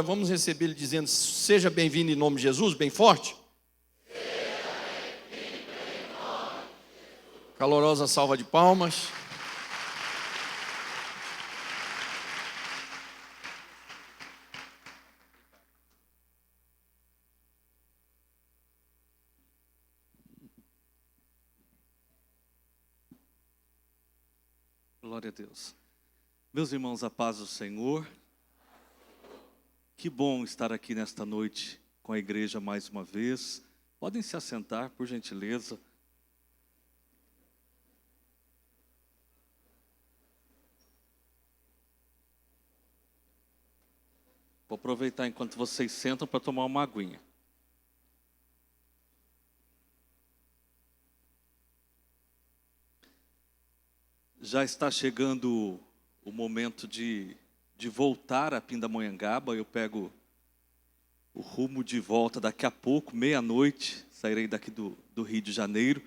Vamos receber ele dizendo: seja bem-vindo em nome de Jesus, bem forte. Calorosa salva de palmas. Glória a Deus. Meus irmãos, a paz do Senhor. Que bom estar aqui nesta noite com a igreja mais uma vez. Podem se assentar, por gentileza. Vou aproveitar enquanto vocês sentam para tomar uma aguinha. Já está chegando o momento de voltar a Pindamonhangaba. Eu pego o rumo de volta daqui a pouco, meia-noite. Sairei daqui do Rio de Janeiro.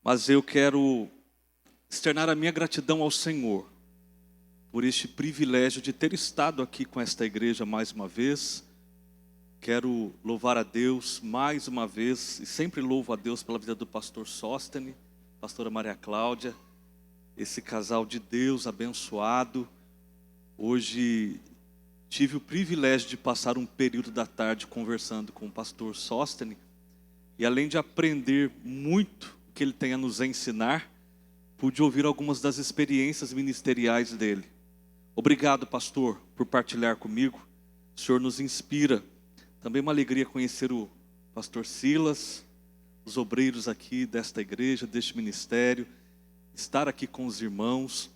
Mas eu quero externar a minha gratidão ao Senhor por este privilégio de ter estado aqui com esta igreja mais uma vez. Quero louvar a Deus mais uma vez, e sempre louvo a Deus pela vida do pastor Sóstene, pastora Maria Cláudia, esse casal de Deus abençoado. Hoje tive o privilégio de passar um período da tarde conversando com o pastor Sóstene, e além de aprender muito que ele tem a nos ensinar, pude ouvir algumas das experiências ministeriais dele. Obrigado, pastor, por partilhar comigo. O Senhor nos inspira. Também uma alegria conhecer o pastor Silas, os obreiros aqui desta igreja, deste ministério, estar aqui com os irmãos.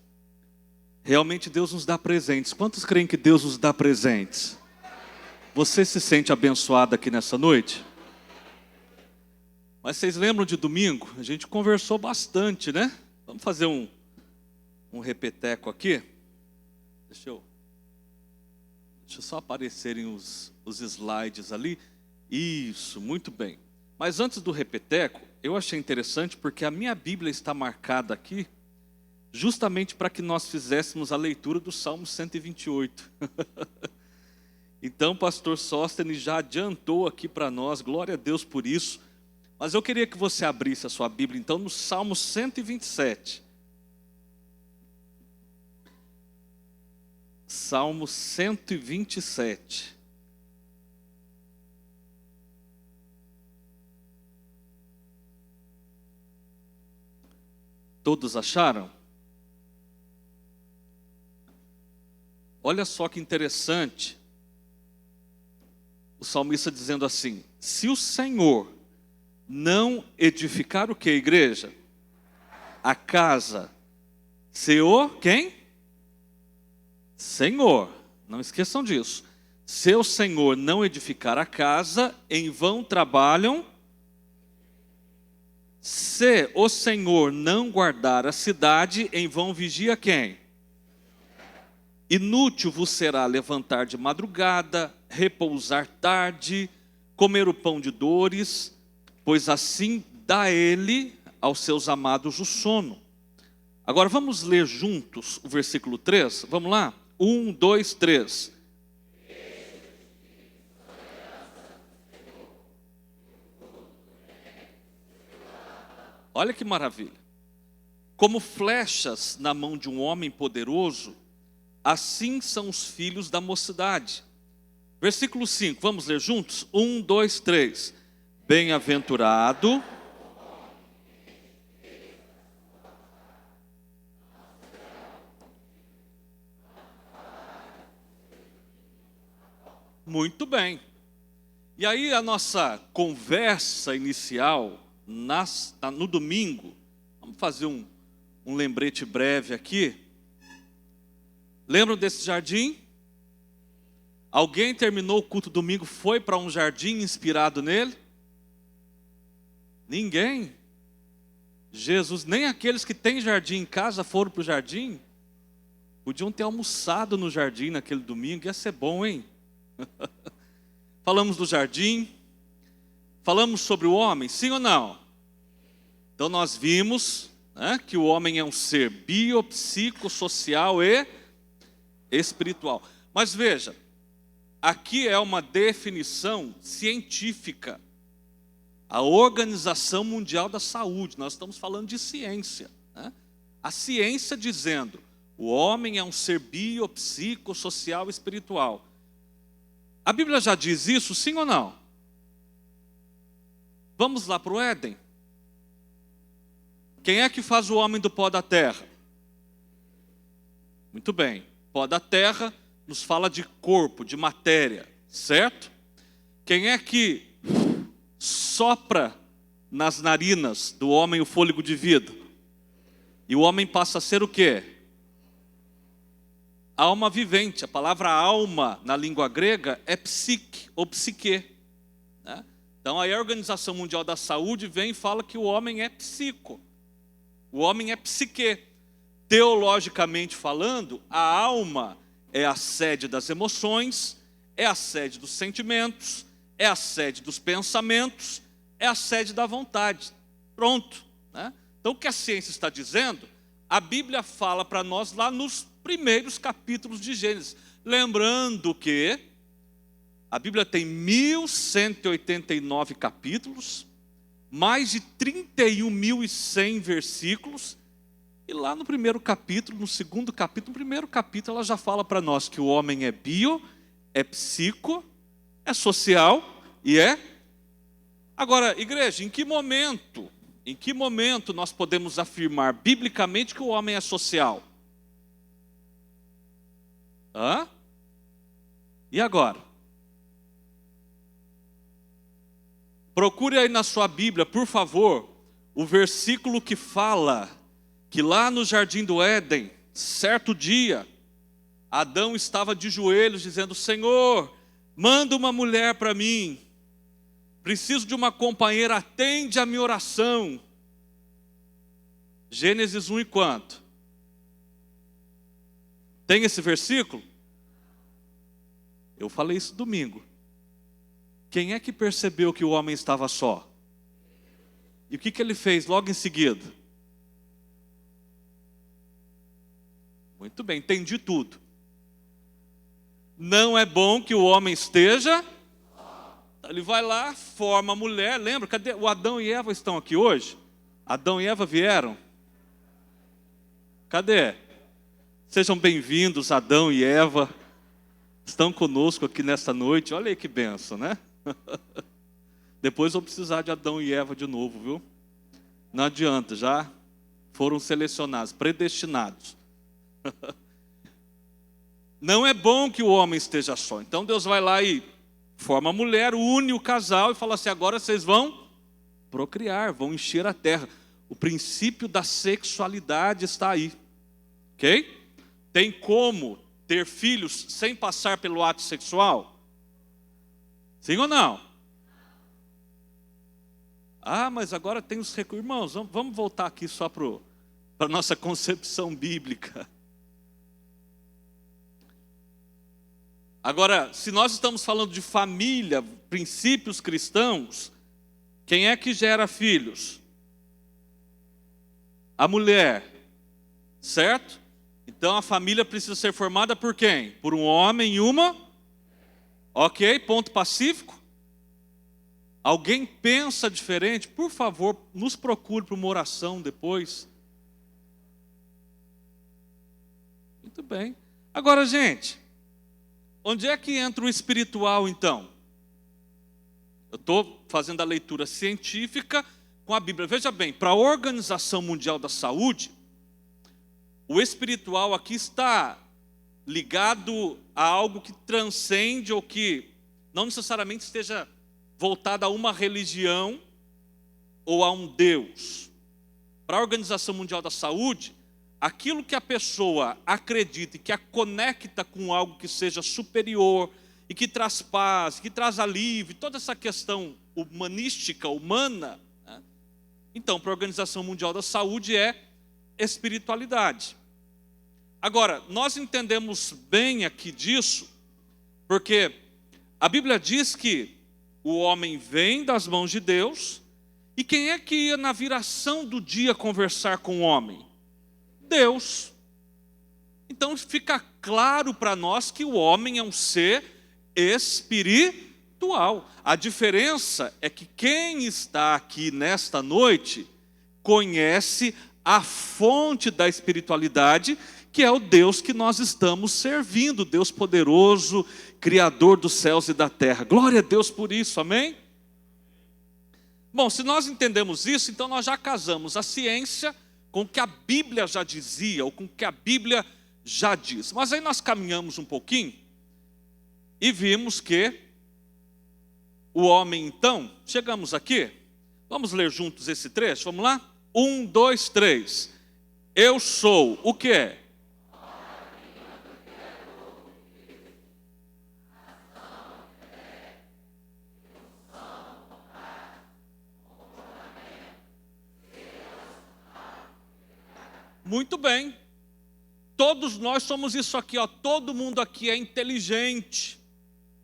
Realmente Deus nos dá presentes. Quantos creem que Deus nos dá presentes? Você se sente abençoado aqui nessa noite? Mas vocês lembram de domingo? A gente conversou bastante, né? Vamos fazer um repeteco aqui. Deixa eu só aparecerem os slides ali. Isso, muito bem. Mas antes do repeteco, eu achei interessante porque a minha Bíblia está marcada aqui justamente para que nós fizéssemos a leitura do Salmo 128. Então o pastor Sóstene já adiantou aqui para nós, glória a Deus por isso. Mas eu queria que você abrisse a sua Bíblia então no Salmo 127. Salmo 127. Todos acharam? Olha só que interessante. O salmista dizendo assim: se o Senhor não edificar o que, igreja? A casa. Quem? Senhor. Não esqueçam disso. Se o Senhor não edificar a casa, em vão trabalham. Se o Senhor não guardar a cidade, em vão vigia quem? Inútil vos será levantar de madrugada, repousar tarde, comer o pão de dores, pois assim dá ele aos seus amados o sono. Agora vamos ler juntos o versículo 3, vamos lá? 1, 2, 3. Olha que maravilha. Como flechas na mão de um homem poderoso, assim são os filhos da mocidade. Versículo 5, vamos ler juntos? 1, 2, 3. Bem-aventurado. Muito bem. E aí a nossa conversa inicial no domingo, vamos fazer um lembrete breve aqui. Lembram desse jardim? Alguém terminou o culto domingo, foi para um jardim inspirado nele? Ninguém. Jesus, nem aqueles que têm jardim em casa foram para o jardim. Podiam ter almoçado no jardim naquele domingo, ia ser bom, hein? Falamos do jardim, falamos sobre o homem, sim ou não? Então nós vimos, né, que o homem é um ser biopsicossocial e espiritual. Mas veja, aqui é uma definição científica. A Organização Mundial da Saúde, nós estamos falando de ciência, né? A ciência dizendo, o homem é um ser bio, psico, social e espiritual. A Bíblia já diz isso, sim ou não? Vamos lá para o Éden. Quem é que faz o homem do pó da terra? Muito bem. Pó da terra nos fala de corpo, de matéria, certo? Quem é que sopra nas narinas do homem o fôlego de vida? E o homem passa a ser o quê? Alma vivente. A palavra alma na língua grega é psique ou psique, né? Então aí a Organização Mundial da Saúde vem e fala que o homem é psico. O homem é psique. Teologicamente falando, a alma é a sede das emoções, é a sede dos sentimentos, é a sede dos pensamentos, é a sede da vontade. Pronto, né? Então o que a ciência está dizendo, a Bíblia fala para nós lá nos primeiros capítulos de Gênesis. Lembrando que a Bíblia tem 1189 capítulos, mais de 31.100 versículos, e lá no primeiro capítulo, no segundo capítulo, no primeiro capítulo, ela já fala para nós que o homem é bio, é psico, é social e é... Agora, igreja, em que momento nós podemos afirmar biblicamente que o homem é social? Hã? E agora? Procure aí na sua Bíblia, por favor, o versículo que fala que lá no Jardim do Éden, certo dia, Adão estava de joelhos dizendo, Senhor, manda uma mulher para mim, preciso de uma companheira, atende a minha oração. Gênesis 1 e quanto? Tem esse versículo? Eu falei isso domingo. Quem é que percebeu que o homem estava só? E o que ele fez logo em seguida? Muito bem, entendi tudo. Não é bom que o homem esteja... Ele vai lá, forma a mulher, lembra? Cadê? O Adão e Eva estão aqui hoje? Adão e Eva vieram? Cadê? Sejam bem-vindos, Adão e Eva. Estão conosco aqui nesta noite. Olha aí que benção, né? Depois vou precisar de Adão e Eva de novo, viu? Não adianta, já foram selecionados, predestinados. Não é bom que o homem esteja só. Então Deus vai lá e forma a mulher, une o casal e fala assim, agora vocês vão procriar, vão encher a terra. O princípio da sexualidade está aí. Ok? Tem como ter filhos sem passar pelo ato sexual? Sim ou não? Ah, mas agora tem os recursos. Irmãos, vamos voltar aqui só para a nossa concepção bíblica. Agora, se nós estamos falando de família, princípios cristãos, quem é que gera filhos? A mulher, certo? Então a família precisa ser formada por quem? Por um homem e uma? Ok, ponto pacífico? Alguém pensa diferente? Por favor, nos procure para uma oração depois. Muito bem. Agora, gente, onde é que entra o espiritual, então? Eu estou fazendo a leitura científica com a Bíblia. Veja bem, para a Organização Mundial da Saúde, o espiritual aqui está ligado a algo que transcende ou que não necessariamente esteja voltado a uma religião ou a um Deus. Para a Organização Mundial da Saúde, aquilo que a pessoa acredita e que a conecta com algo que seja superior e que traz paz, que traz alívio, toda essa questão humanística, humana, né? Então, para a Organização Mundial da Saúde é espiritualidade. Agora, nós entendemos bem aqui disso, porque a Bíblia diz que o homem vem das mãos de Deus, e quem é que ia na viração do dia conversar com o homem? Deus. Então fica claro para nós que o homem é um ser espiritual. A diferença é que quem está aqui nesta noite conhece a fonte da espiritualidade, que é o Deus que nós estamos servindo, Deus poderoso, Criador dos céus e da terra. Glória a Deus por isso, amém? Bom, se nós entendemos isso, então nós já casamos a ciência com o que a Bíblia já dizia, ou com o que a Bíblia já diz. Mas aí nós caminhamos um pouquinho e vimos que o homem então, chegamos aqui, vamos ler juntos esse trecho, vamos lá? 1, 2, 3. Eu sou o quê? Muito bem. Todos nós somos isso aqui, ó. Todo mundo aqui é inteligente.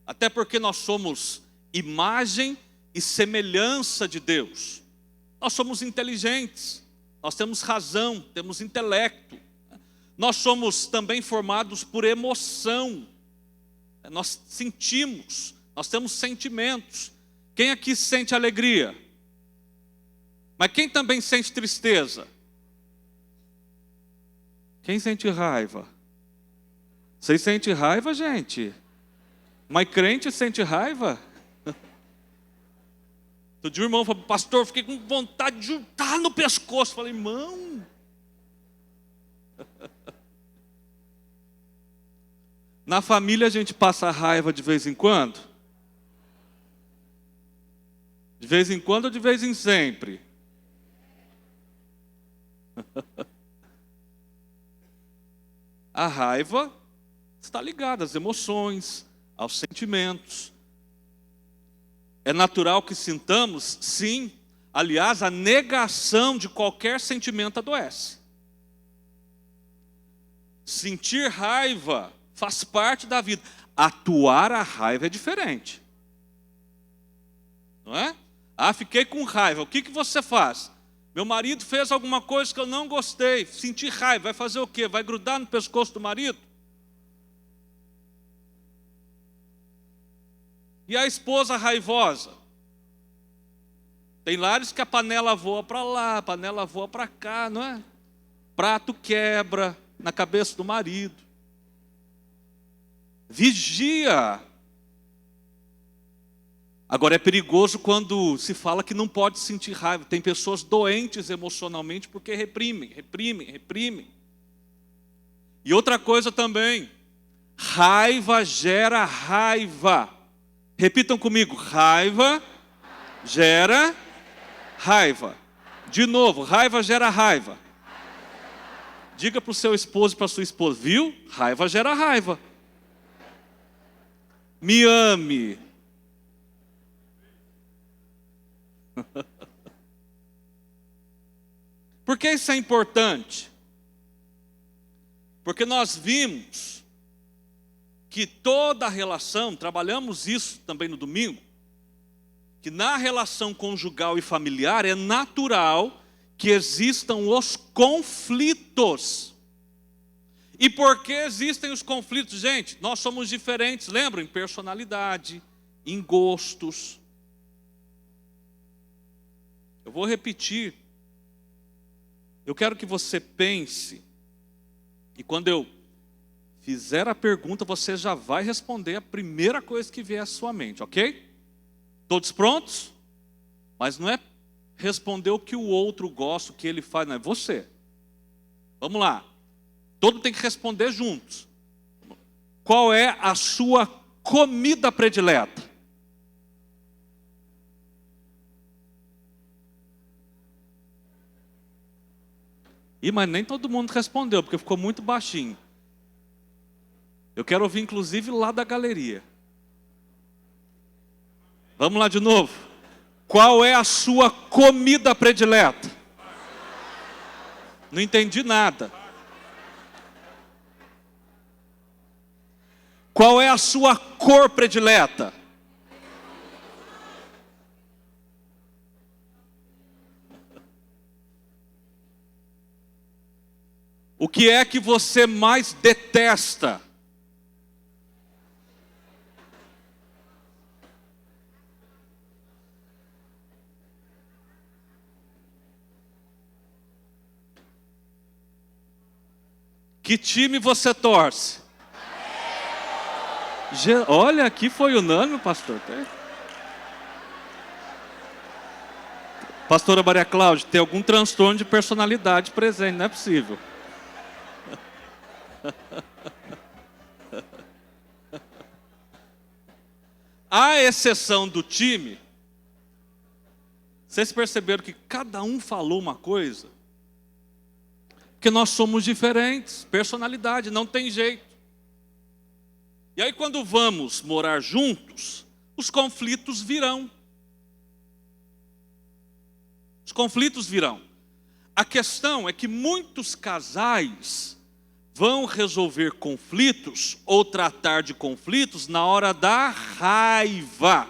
Até porque nós somos imagem e semelhança de Deus. Nós somos inteligentes. Nós temos razão, temos intelecto. Nós somos também formados por emoção. Nós sentimos, nós temos sentimentos. Quem aqui sente alegria? Mas quem também sente tristeza? Quem sente raiva? Vocês sentem raiva, gente? Mas crente sente raiva? Todo dia o irmão falou, pastor, fiquei com vontade de juntar no pescoço. Falei, irmão. Na família a gente passa raiva de vez em quando? De vez em quando ou de vez em sempre? A raiva está ligada às emoções, aos sentimentos. É natural que sintamos, sim. Aliás, a negação de qualquer sentimento adoece. Sentir raiva faz parte da vida. Atuar a raiva é diferente. Não é? Ah, fiquei com raiva. O que você faz? Meu marido fez alguma coisa que eu não gostei, senti raiva, vai fazer o quê? Vai grudar no pescoço do marido? E a esposa raivosa? Tem lares que a panela voa para lá, a panela voa para cá, não é? Prato quebra na cabeça do marido. Vigia. Agora é perigoso quando se fala que não pode sentir raiva. Tem pessoas doentes emocionalmente porque reprimem. E outra coisa também, raiva gera raiva. Repitam comigo, raiva gera raiva. De novo, raiva gera raiva. Diga para o seu esposo e para a sua esposa, viu? Raiva gera raiva. Me ame. Por que isso é importante? Porque nós vimos que toda relação, trabalhamos isso também no domingo, que na relação conjugal e familiar é natural que existam os conflitos. E por que existem os conflitos? Gente, nós somos diferentes, lembram? Em personalidade, em gostos. Eu vou repetir. Eu quero que você pense, e quando eu fizer a pergunta, você já vai responder a primeira coisa que vier à sua mente, ok? Todos prontos? Mas não é responder o que o outro gosta, o que ele faz, não é você. Vamos lá. Todo tem que responder juntos. Qual é a sua comida predileta? Mas nem todo mundo respondeu, porque ficou muito baixinho. Eu quero ouvir, inclusive, lá da galeria. Vamos lá de novo. Qual é a sua comida predileta? Não entendi nada. Qual é a sua cor predileta? O que é que você mais detesta? Que time você torce? Olha, aqui foi unânime, pastor. Pastora Maria Cláudia, tem algum transtorno de personalidade presente, não é possível. À exceção do time, vocês perceberam que cada um falou uma coisa? Porque nós somos diferentes, personalidade, não tem jeito. E aí quando vamos morar juntos, os conflitos virão. Os conflitos virão. A questão é que muitos casais vão resolver conflitos ou tratar de conflitos na hora da raiva.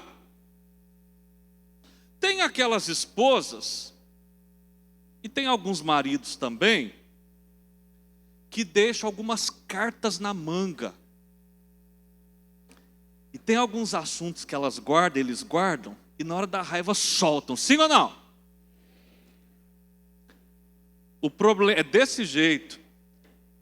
Tem aquelas esposas, e tem alguns maridos também, que deixam algumas cartas na manga. E tem alguns assuntos que eles guardam, e na hora da raiva soltam. Sim ou não? O problema é desse jeito.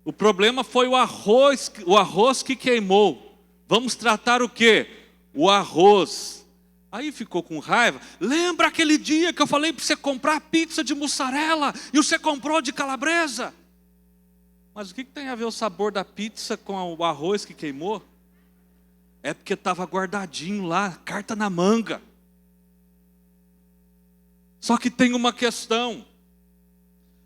O problema foi o arroz que queimou. Vamos tratar o quê? O arroz. Aí ficou com raiva. Lembra aquele dia que eu falei para você comprar pizza de mussarela e você comprou de calabresa? Mas o que tem a ver o sabor da pizza com o arroz que queimou? É porque estava guardadinho lá, carta na manga. Só que tem uma questão.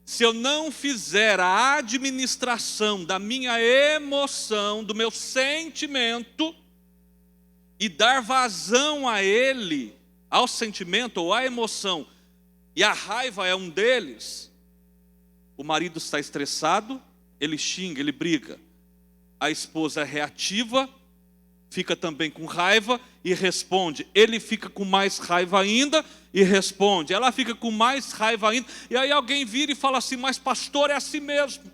Se eu não fizer a administração da minha emoção, do meu sentimento, e dar vazão a ele, ao sentimento ou à emoção, e a raiva é um deles, o marido está estressado, ele xinga, ele briga. A esposa é reativa, fica também com raiva e responde. Ele fica com mais raiva ainda e responde. Ela fica com mais raiva ainda. E aí alguém vira e fala assim, mas pastor, é assim mesmo.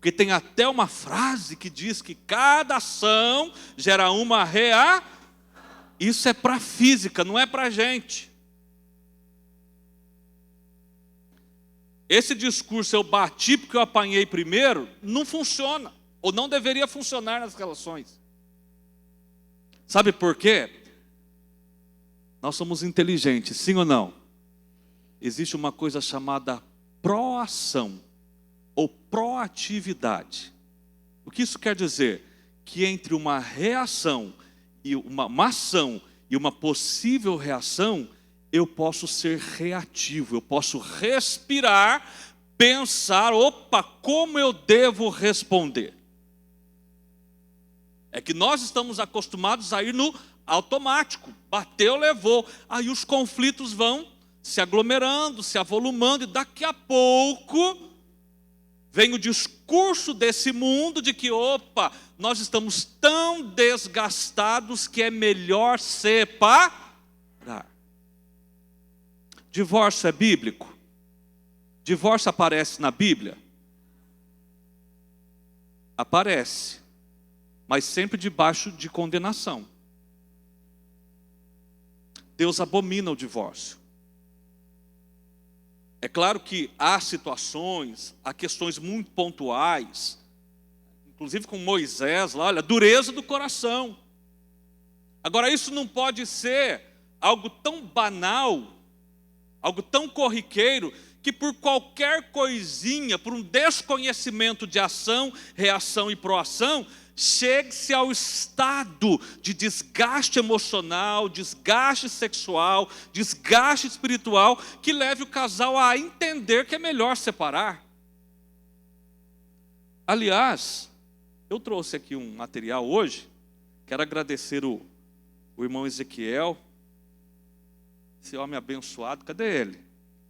Porque tem até uma frase que diz que cada ação gera uma reação. Isso é para física, não é para gente. Esse discurso eu bati porque eu apanhei primeiro, não funciona. Ou não deveria funcionar nas relações. Sabe por quê? Nós somos inteligentes, sim ou não? Existe uma coisa chamada proação ou proatividade. O que isso quer dizer? Que entre uma reação e uma ação e uma possível reação, eu posso ser reativo, eu posso respirar, pensar, opa, como eu devo responder? É que nós estamos acostumados a ir no automático. Bateu, levou. Aí os conflitos vão se aglomerando, se avolumando. E daqui a pouco vem o discurso desse mundo de que, opa, nós estamos tão desgastados que é melhor separar. Divórcio é bíblico? Divórcio aparece na Bíblia? Aparece. Mas sempre debaixo de condenação. Deus abomina o divórcio. É claro que há situações, há questões muito pontuais, inclusive com Moisés lá, olha, dureza do coração. Agora isso não pode ser algo tão banal, algo tão corriqueiro, que por qualquer coisinha, por um desconhecimento de ação, reação e proação, chegue-se ao estado de desgaste emocional, desgaste sexual, desgaste espiritual, que leve o casal a entender que é melhor separar. Aliás, eu trouxe aqui um material hoje, quero agradecer o irmão Ezequiel, esse homem abençoado, cadê ele?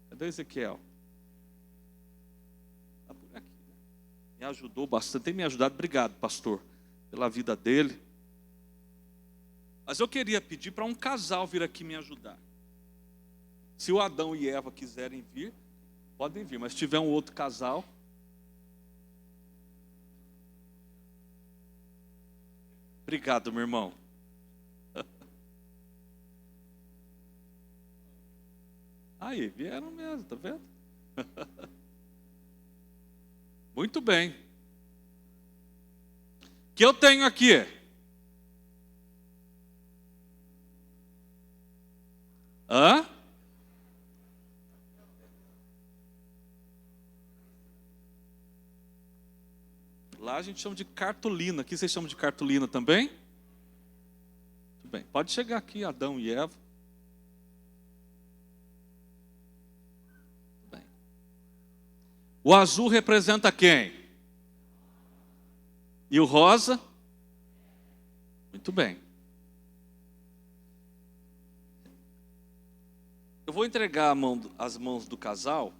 Cadê o Ezequiel? Está por aqui, né? Me ajudou bastante, tem me ajudado, obrigado, pastor, pela vida dele. Mas eu queria pedir para um casal vir aqui me ajudar. Se o Adão e Eva quiserem vir, podem vir, mas se tiver um outro casal. Obrigado, meu irmão. Aí, vieram mesmo, tá vendo? Muito bem. que eu tenho aqui. Hã? Lá a gente chama de cartolina. Aqui vocês chamam de cartolina também? Tudo bem. Pode chegar aqui, Adão e Eva. Tudo bem. O azul representa quem? E o rosa? Muito bem. Eu vou entregar as mãos do casal.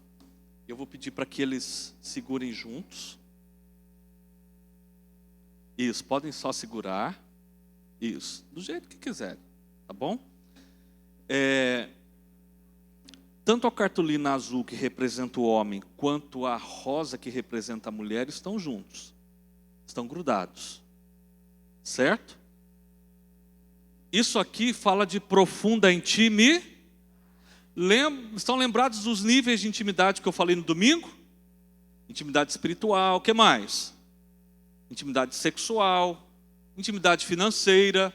Eu vou pedir para que eles segurem juntos. Isso, podem só segurar. Isso, do jeito que quiserem, tá bom? Tanto a cartolina azul que representa o homem, quanto a rosa que representa a mulher, estão juntos. Estão grudados. Certo? Isso aqui fala de profunda intimidade. Estão lembrados dos níveis de intimidade que eu falei no domingo? Intimidade espiritual, o que mais? Intimidade sexual, intimidade financeira,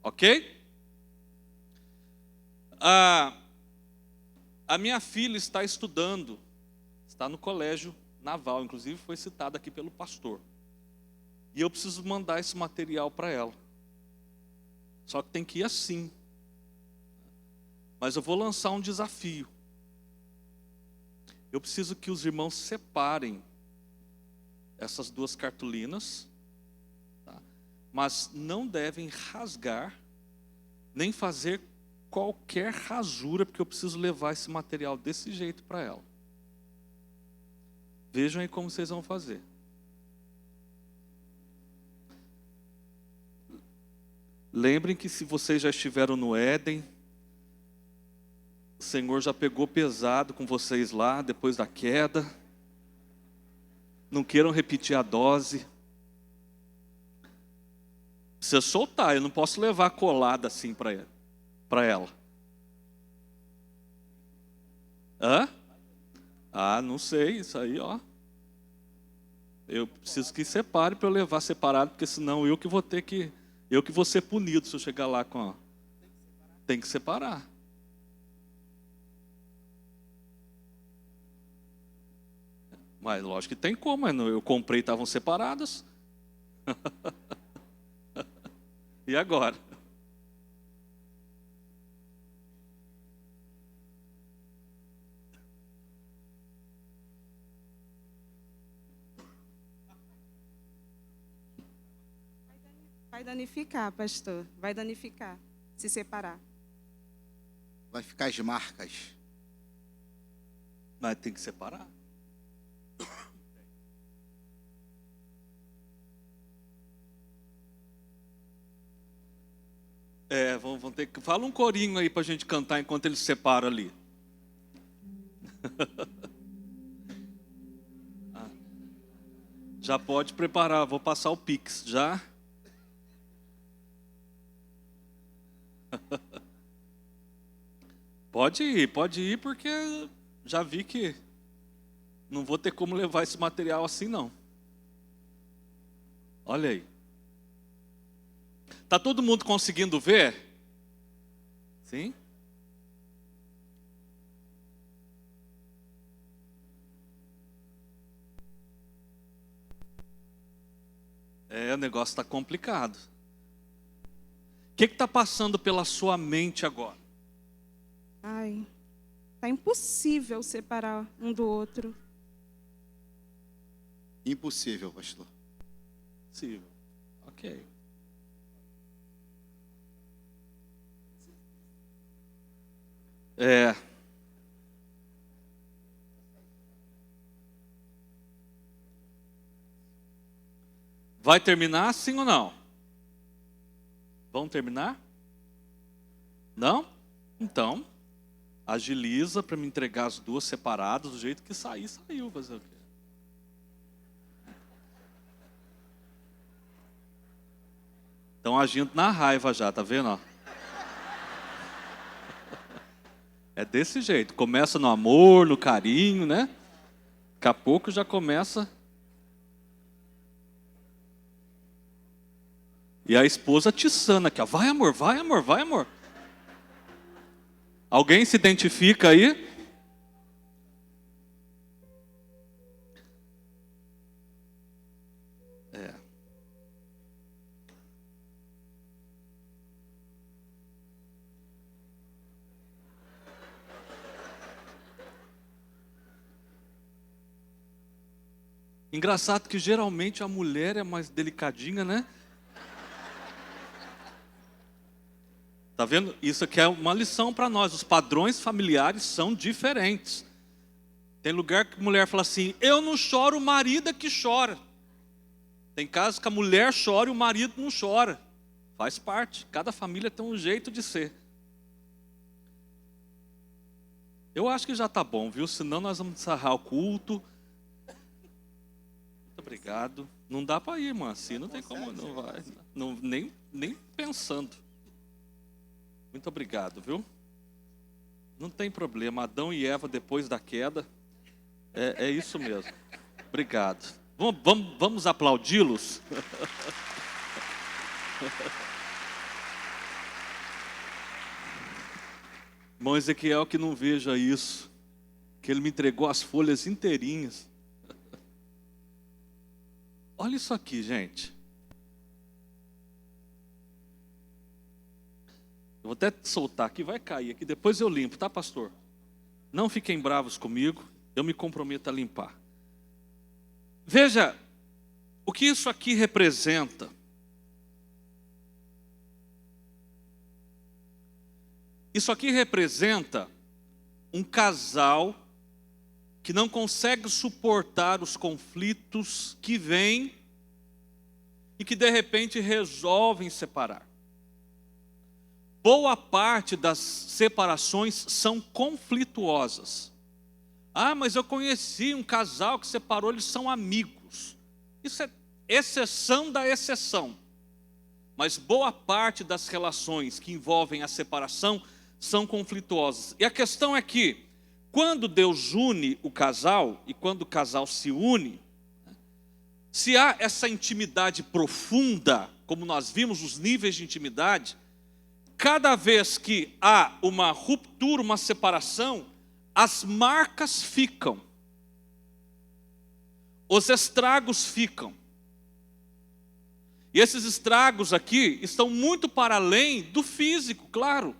ok? A minha filha está estudando, está no colégio naval, inclusive foi citada aqui pelo pastor. E eu preciso mandar esse material para ela. Só que tem que ir assim. Mas eu vou lançar um desafio. Eu preciso que os irmãos separem essas duas cartolinas, tá? Mas não devem rasgar, nem fazer qualquer rasura, porque eu preciso levar esse material desse jeito para ela. Vejam aí como vocês vão fazer. Lembrem que se vocês já estiveram no Éden, o Senhor já pegou pesado com vocês lá, depois da queda. Não queiram repetir a dose. Precisa soltar, eu não posso levar colada assim para ela. Hã? Ah, não sei, isso aí, ó. Eu preciso que separe para eu levar separado, porque senão eu que vou ser punido se eu chegar lá com... Tem que separar. Mas lógico que tem como, mas eu comprei e estavam separadas. E agora? Vai danificar, pastor. Vai danificar, se separar. Vai ficar as marcas. Mas tem que separar. Vão ter que... Fala um corinho aí pra gente cantar enquanto eles separam ali. Já pode preparar, vou passar o Pix, já. Pode ir, porque já vi que não vou ter como levar esse material assim, não. Olha aí. Tá todo mundo conseguindo ver? Sim? O negócio está complicado. O que está passando pela sua mente agora? Ai, tá impossível separar um do outro. Impossível, pastor. Possível. Ok. Vai terminar sim ou não? Vamos terminar? Não? Então, agiliza para me entregar as duas separadas, do jeito que sair, saiu. Fazer o quê? Estão agindo na raiva já, tá vendo? Ó? É desse jeito. Começa no amor, no carinho, né? Daqui a pouco já começa. E a esposa atiçando aqui, ó, vai amor, vai amor, vai amor. Alguém se identifica aí? Engraçado que geralmente a mulher é mais delicadinha, né? Tá vendo? Isso aqui é uma lição para nós. Os padrões familiares são diferentes. Tem lugar que a mulher fala assim, eu não choro, o marido é que chora. Tem casos que a mulher chora e o marido não chora. Faz parte. Cada família tem um jeito de ser. Eu acho que já tá bom, viu? Senão nós vamos encerrar o culto. Muito obrigado. Não dá para ir, irmã. Assim não tem como, não vai. Não, nem pensando. Muito obrigado, viu? Não tem problema. Adão e Eva depois da queda. É isso mesmo. Obrigado. Vamos aplaudi-los? Irmão Ezequiel, que não veja isso. Que ele me entregou as folhas inteirinhas. Olha isso aqui, gente. Eu vou até soltar aqui, vai cair aqui, depois eu limpo, tá, pastor? Não fiquem bravos comigo, eu me comprometo a limpar. Veja, o que isso aqui representa. Isso aqui representa um casal que não consegue suportar os conflitos que vêm e que de repente resolvem separar. Boa parte das separações são conflituosas. Ah, mas eu conheci um casal que separou, eles são amigos. Isso é exceção da exceção. Mas boa parte das relações que envolvem a separação são conflituosas. E a questão é que, quando Deus une o casal, e quando o casal se une, se há essa intimidade profunda, como nós vimos os níveis de intimidade, cada vez que há uma ruptura, uma separação, as marcas ficam. Os estragos ficam. E esses estragos aqui estão muito para além do físico, claro.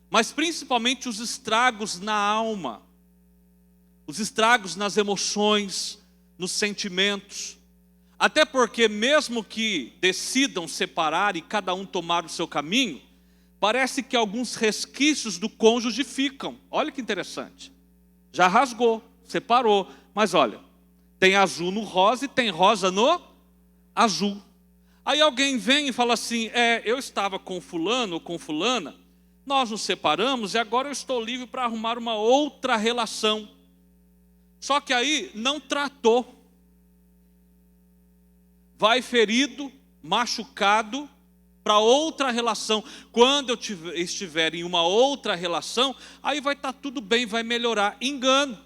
Mas principalmente os estragos na alma. Os estragos nas emoções, nos sentimentos. Até porque mesmo que decidam separar e cada um tomar o seu caminho, parece que alguns resquícios do cônjuge ficam. Olha que interessante. Já rasgou, separou. Mas olha, tem azul no rosa e tem rosa no azul. Aí alguém vem e fala assim, eu estava com fulano ou com fulana, nós nos separamos e agora eu estou livre para arrumar uma outra relação. Só que aí não tratou. Vai ferido, machucado para outra relação. Quando eu estiver em uma outra relação, aí vai estar tudo bem, vai melhorar. Engano.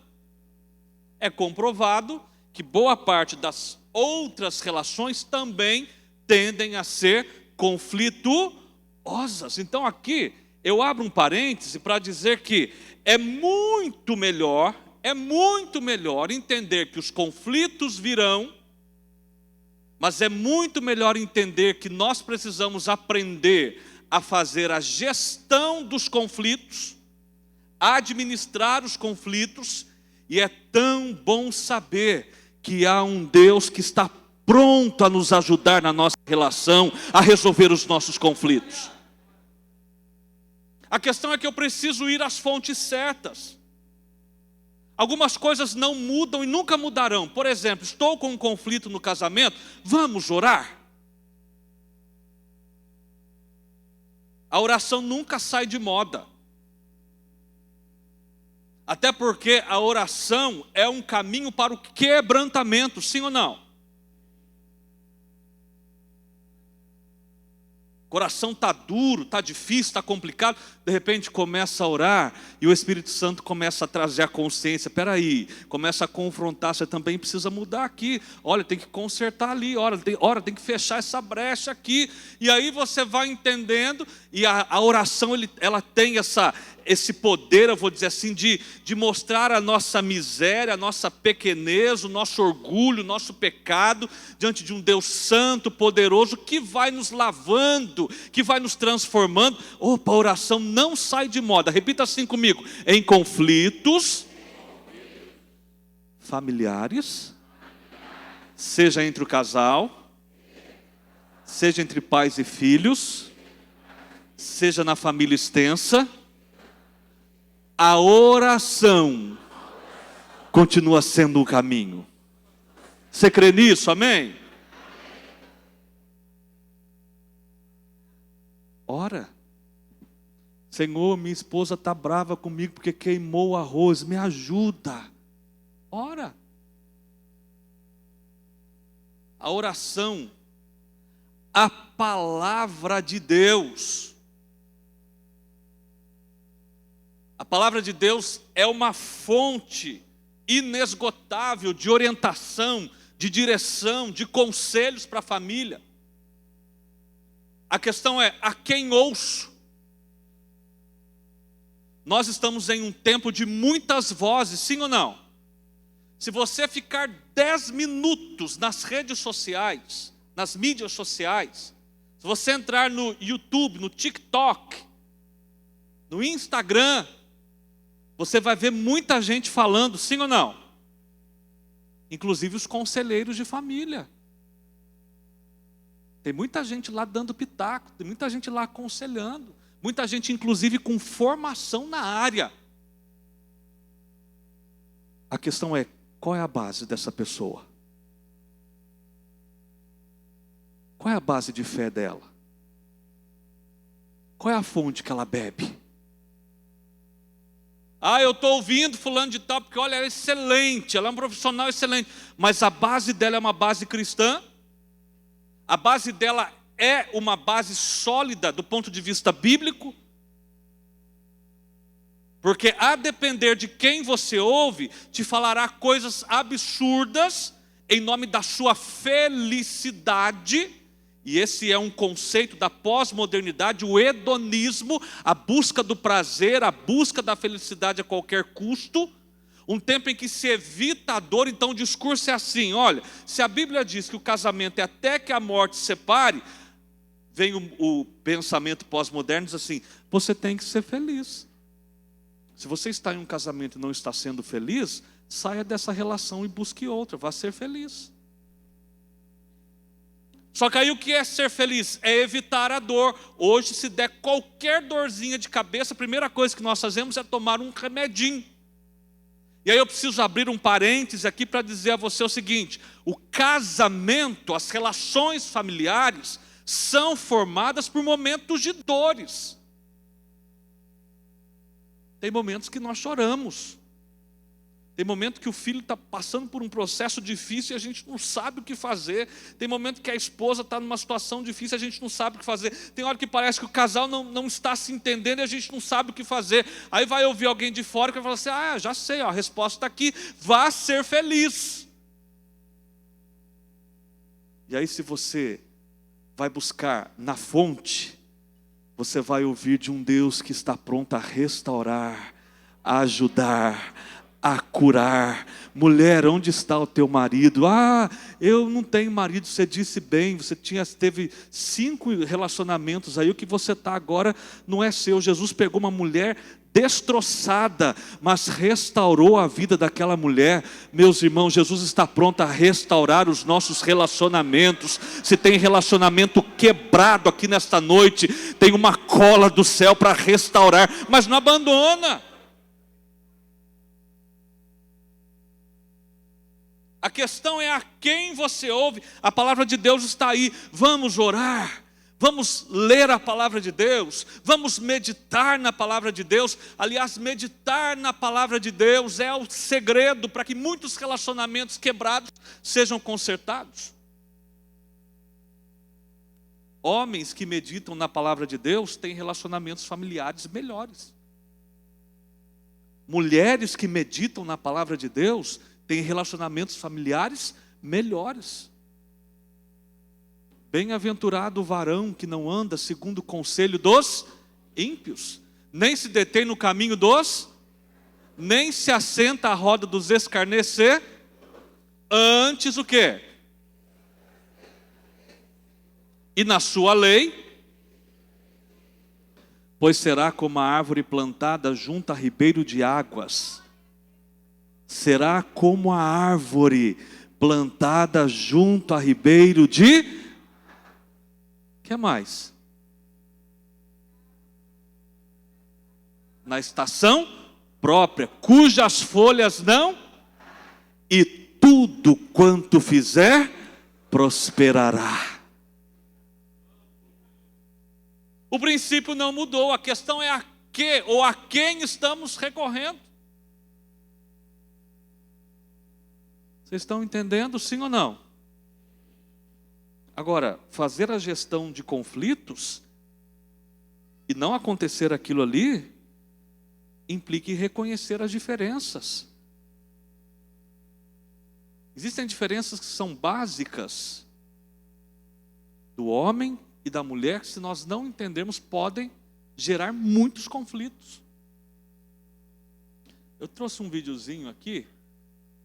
É comprovado que boa parte das outras relações também tendem a ser conflituosas. Então aqui eu abro um parêntese para dizer que é muito melhor entender que os conflitos virão, mas é muito melhor entender que nós precisamos aprender a fazer a gestão dos conflitos, administrar os conflitos, e é tão bom saber que há um Deus que está pronto a nos ajudar na nossa relação, a resolver os nossos conflitos. A questão é que eu preciso ir às fontes certas. Algumas coisas não mudam e nunca mudarão. Por exemplo, estou com um conflito no casamento, vamos orar? A oração nunca sai de moda. Até porque a oração é um caminho para o quebrantamento, sim ou não? coração está duro, está difícil, está complicado, de repente começa a orar e o Espírito Santo começa a trazer a consciência, espera aí, começa a confrontar, você também precisa mudar aqui, olha, tem que consertar ali, olha, tem que fechar essa brecha aqui, e aí você vai entendendo, e a oração ela tem esse poder, eu vou dizer assim, de mostrar a nossa miséria, a nossa pequenez, o nosso orgulho, o nosso pecado, diante de um Deus santo, poderoso, que vai nos lavando, que vai nos transformando. Opa, a oração não sai de moda, repita assim comigo, em conflitos familiares, seja entre o casal, seja entre pais e filhos, seja na família extensa, a oração continua sendo o caminho. Você crê nisso? Amém? Ora, Senhor, minha esposa está brava comigo porque queimou o arroz, me ajuda. Ora. A oração, a palavra de Deus. A palavra de Deus é uma fonte inesgotável de orientação, de direção, de conselhos para a família. A questão é, a quem ouço? Nós estamos em um tempo de muitas vozes, sim ou não? Se você ficar 10 minutos nas redes sociais, nas mídias sociais, se você entrar no YouTube, no TikTok, no Instagram, você vai ver muita gente falando, sim ou não? Inclusive os conselheiros de família. Tem muita gente lá dando pitaco, tem muita gente lá aconselhando, muita gente inclusive com formação na área. A questão é, qual é a base dessa pessoa? Qual é a base de fé dela? Qual é a fonte que ela bebe? Ah, eu estou ouvindo fulano de tal, porque olha, ela é excelente, ela é um profissional excelente. Mas a base dela é uma base cristã? A base dela é uma base sólida do ponto de vista bíblico? Porque a depender de quem você ouve, te falará coisas absurdas em nome da sua felicidade. E esse é um conceito da pós-modernidade, o hedonismo, a busca do prazer, a busca da felicidade a qualquer custo. Um tempo em que se evita a dor, então o discurso é assim, olha, se a Bíblia diz que o casamento é até que a morte separe, vem o pensamento pós-moderno, diz assim, você tem que ser feliz. Se você está em um casamento e não está sendo feliz, saia dessa relação e busque outra, vá ser feliz. Só que aí o que é ser feliz? É evitar a dor. Hoje, se der qualquer dorzinha de cabeça, a primeira coisa que nós fazemos é tomar um remedinho. E aí eu preciso abrir um parêntese aqui para dizer a você o seguinte, o casamento, as relações familiares, são formadas por momentos de dores. Tem momentos que nós choramos. Tem momento que o filho está passando por um processo difícil e a gente não sabe o que fazer. Tem momento que a esposa está numa situação difícil e a gente não sabe o que fazer. Tem hora que parece que o casal não está se entendendo e a gente não sabe o que fazer. Aí vai ouvir alguém de fora que vai falar assim, já sei, a resposta está aqui, vá ser feliz. E aí se você vai buscar na fonte, você vai ouvir de um Deus que está pronto a restaurar, a ajudar, a curar. Mulher, onde está o teu marido? Eu não tenho marido, você disse bem, você teve 5 relacionamentos aí, o que você está agora não é seu. Jesus pegou uma mulher destroçada, mas restaurou a vida daquela mulher. Meus irmãos, Jesus está pronto a restaurar os nossos relacionamentos. Se tem relacionamento quebrado aqui nesta noite, tem uma cola do céu para restaurar, mas não abandona. A questão é a quem você ouve. A palavra de Deus está aí. Vamos orar, vamos ler a palavra de Deus, vamos meditar na palavra de Deus. Aliás, meditar na palavra de Deus é o segredo para que muitos relacionamentos quebrados sejam consertados. Homens que meditam na palavra de Deus têm relacionamentos familiares melhores. Mulheres que meditam na palavra de Deus têm relacionamentos familiares melhores. Bem-aventurado o varão que não anda segundo o conselho dos ímpios, nem se detém no caminho dos, nem se assenta à roda dos escarnecedores. Antes o quê? E na sua lei, pois será como a árvore plantada junto a ribeiro de águas. Será como a árvore plantada junto a ribeiro de... O que mais? Na estação própria, cujas folhas não... E tudo quanto fizer, prosperará. O princípio não mudou, a questão é a que ou a quem estamos recorrendo. Vocês estão entendendo, sim ou não? Agora, fazer a gestão de conflitos e não acontecer aquilo ali, implica em reconhecer as diferenças. Existem diferenças que são básicas do homem e da mulher, que se nós não entendermos, podem gerar muitos conflitos. Eu trouxe um videozinho aqui,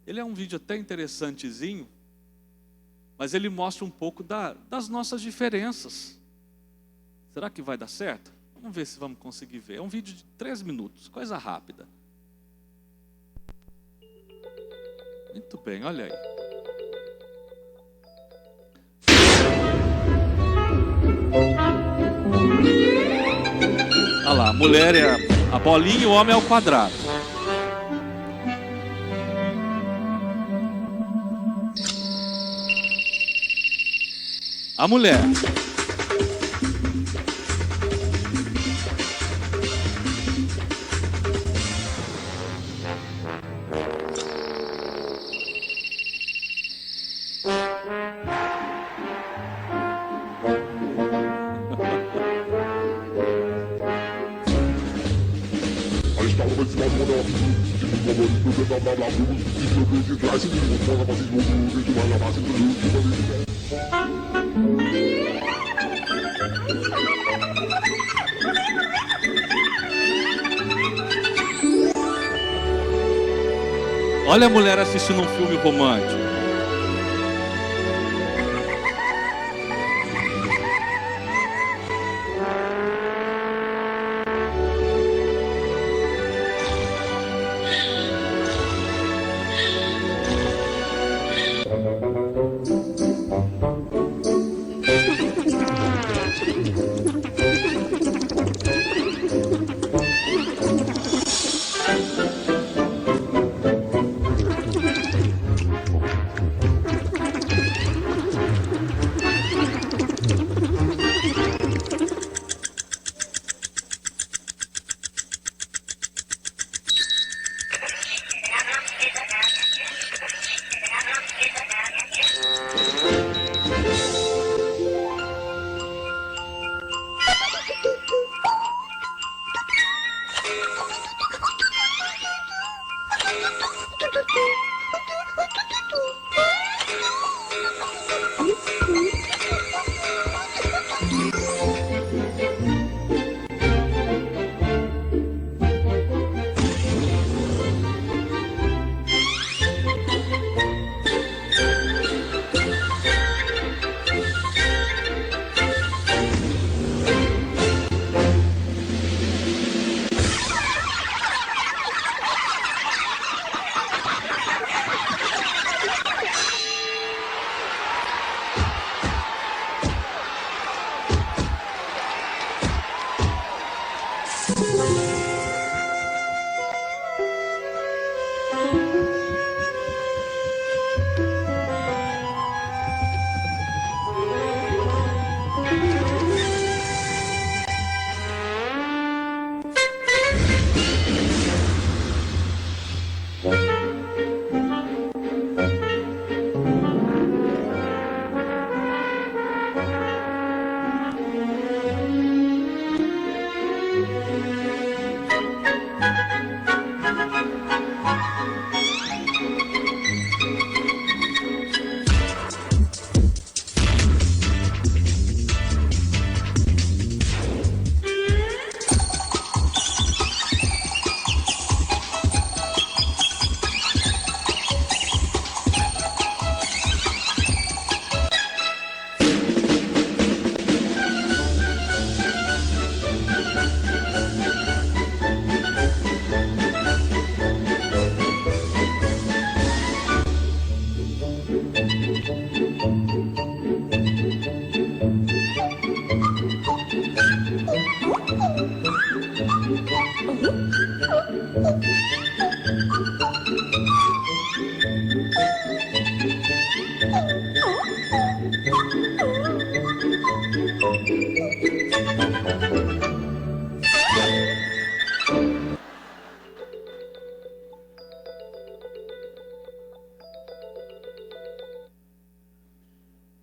ele é um vídeo até interessantezinho, mas ele mostra um pouco das nossas diferenças. Será que vai dar certo? Vamos ver se vamos conseguir ver. É um vídeo de 3 minutos, coisa rápida. Muito bem, olha aí. Olha lá, a mulher é a bolinha e o homem é o quadrado. A mulher. Olha a mulher assistindo um filme romântico.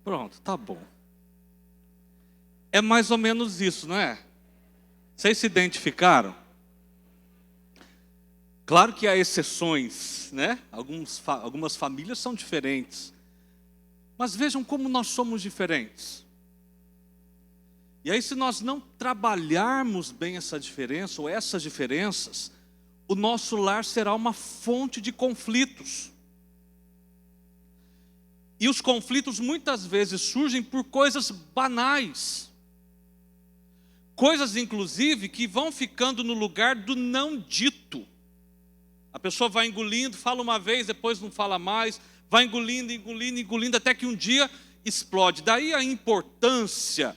Pronto, tá bom. É mais ou menos isso, não é? Vocês se identificaram? Claro que há exceções, né? Algumas famílias são diferentes. Mas vejam como nós somos diferentes. E aí, se nós não trabalharmos bem essa diferença, ou essas diferenças, o nosso lar será uma fonte de conflitos. E os conflitos muitas vezes surgem por coisas banais. Coisas, inclusive, que vão ficando no lugar do não dito. A pessoa vai engolindo, fala uma vez, depois não fala mais, vai engolindo, engolindo, engolindo, até que um dia explode. Daí a importância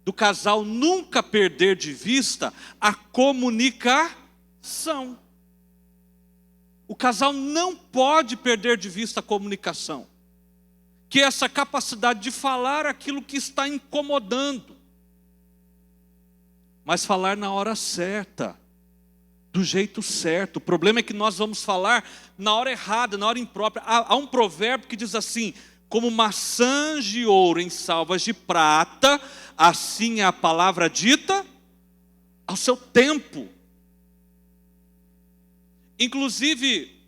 do casal nunca perder de vista a comunicação. O casal não pode perder de vista a comunicação, que é essa capacidade de falar aquilo que está incomodando, mas falar na hora certa, do jeito certo. O problema é que nós vamos falar na hora errada, na hora imprópria. Há um provérbio que diz assim: como maçãs de ouro em salvas de prata, assim é a palavra dita ao seu tempo. Inclusive,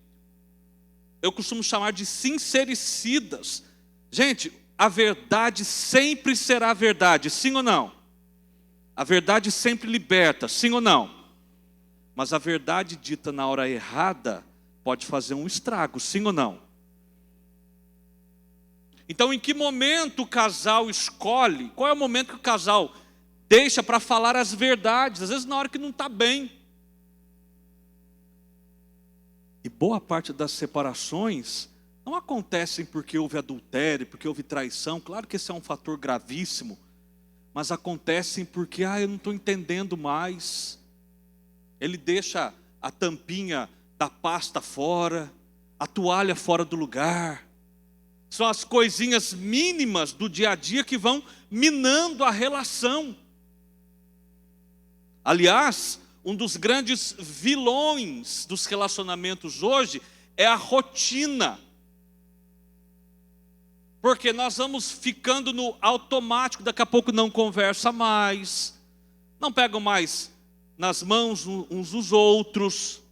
eu costumo chamar de sincericidas. Gente, a verdade sempre será verdade, sim ou não? A verdade sempre liberta, sim ou não? Mas a verdade dita na hora errada pode fazer um estrago, sim ou não? Então, em que momento o casal escolhe? Qual é o momento que o casal deixa para falar as verdades? Às vezes na hora que não está bem. E boa parte das separações não acontecem porque houve adultério, porque houve traição. Claro que esse é um fator gravíssimo. Mas acontecem porque, eu não estou entendendo mais. Ele deixa a tampinha da pasta fora, a toalha fora do lugar. São as coisinhas mínimas do dia a dia que vão minando a relação. Aliás, um dos grandes vilões dos relacionamentos hoje é a rotina. Porque nós vamos ficando no automático, daqui a pouco não conversa mais, não pegam mais nas mãos uns dos outros,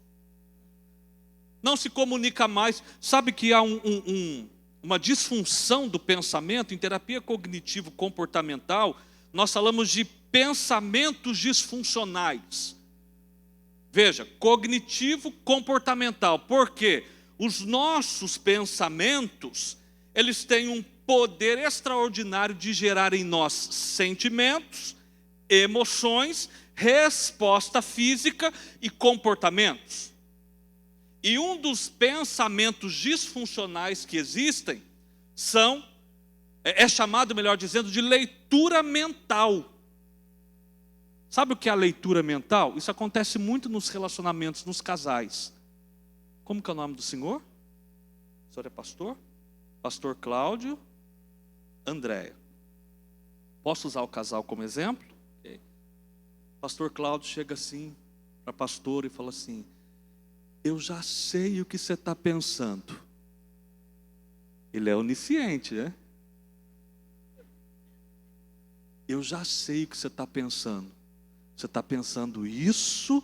não se comunica mais. Sabe que há uma disfunção do pensamento? Em terapia cognitivo-comportamental, nós falamos de pensamentos disfuncionais. Veja, cognitivo-comportamental, porque os nossos pensamentos, eles têm um poder extraordinário de gerar em nós sentimentos, emoções, resposta física e comportamentos. E um dos pensamentos disfuncionais que existem é chamado, melhor dizendo, de leitura mental. Sabe o que é a leitura mental? Isso acontece muito nos relacionamentos, nos casais. Como que é o nome do senhor? O senhor é pastor? Pastor Cláudio, Andréia. Posso usar o casal como exemplo? Okay. Pastor Cláudio chega assim para a pastora e fala assim: eu já sei o que você está pensando. Ele é onisciente, né? Eu já sei o que você está pensando. Você está pensando isso,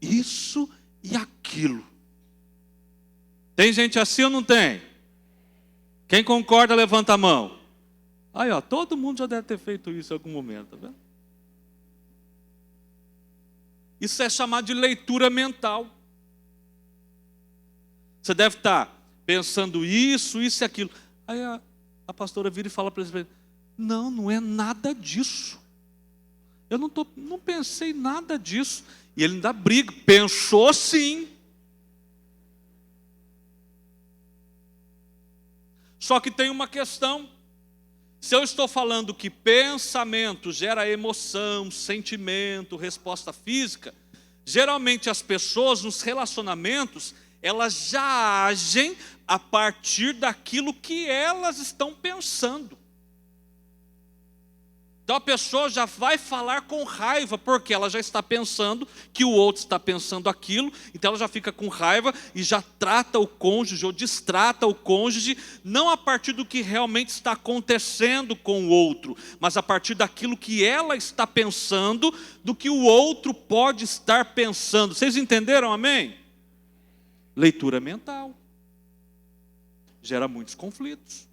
isso e aquilo. Tem gente assim ou não tem? Quem concorda, levanta a mão. Aí, todo mundo já deve ter feito isso em algum momento, tá vendo? Isso é chamado de leitura mental. Você deve estar pensando isso, isso e aquilo. Aí a pastora vira e fala para ele: não é nada disso. Eu não pensei nada disso. E ele ainda briga, pensou sim. Só que tem uma questão. Se eu estou falando que pensamento gera emoção, sentimento, resposta física, geralmente as pessoas nos relacionamentos, elas já agem a partir daquilo que elas estão pensando. Então a pessoa já vai falar com raiva, porque ela já está pensando que o outro está pensando aquilo, então ela já fica com raiva e já trata o cônjuge ou distrata o cônjuge, não a partir do que realmente está acontecendo com o outro, mas a partir daquilo que ela está pensando, do que o outro pode estar pensando. Vocês entenderam, amém? Leitura mental gera muitos conflitos.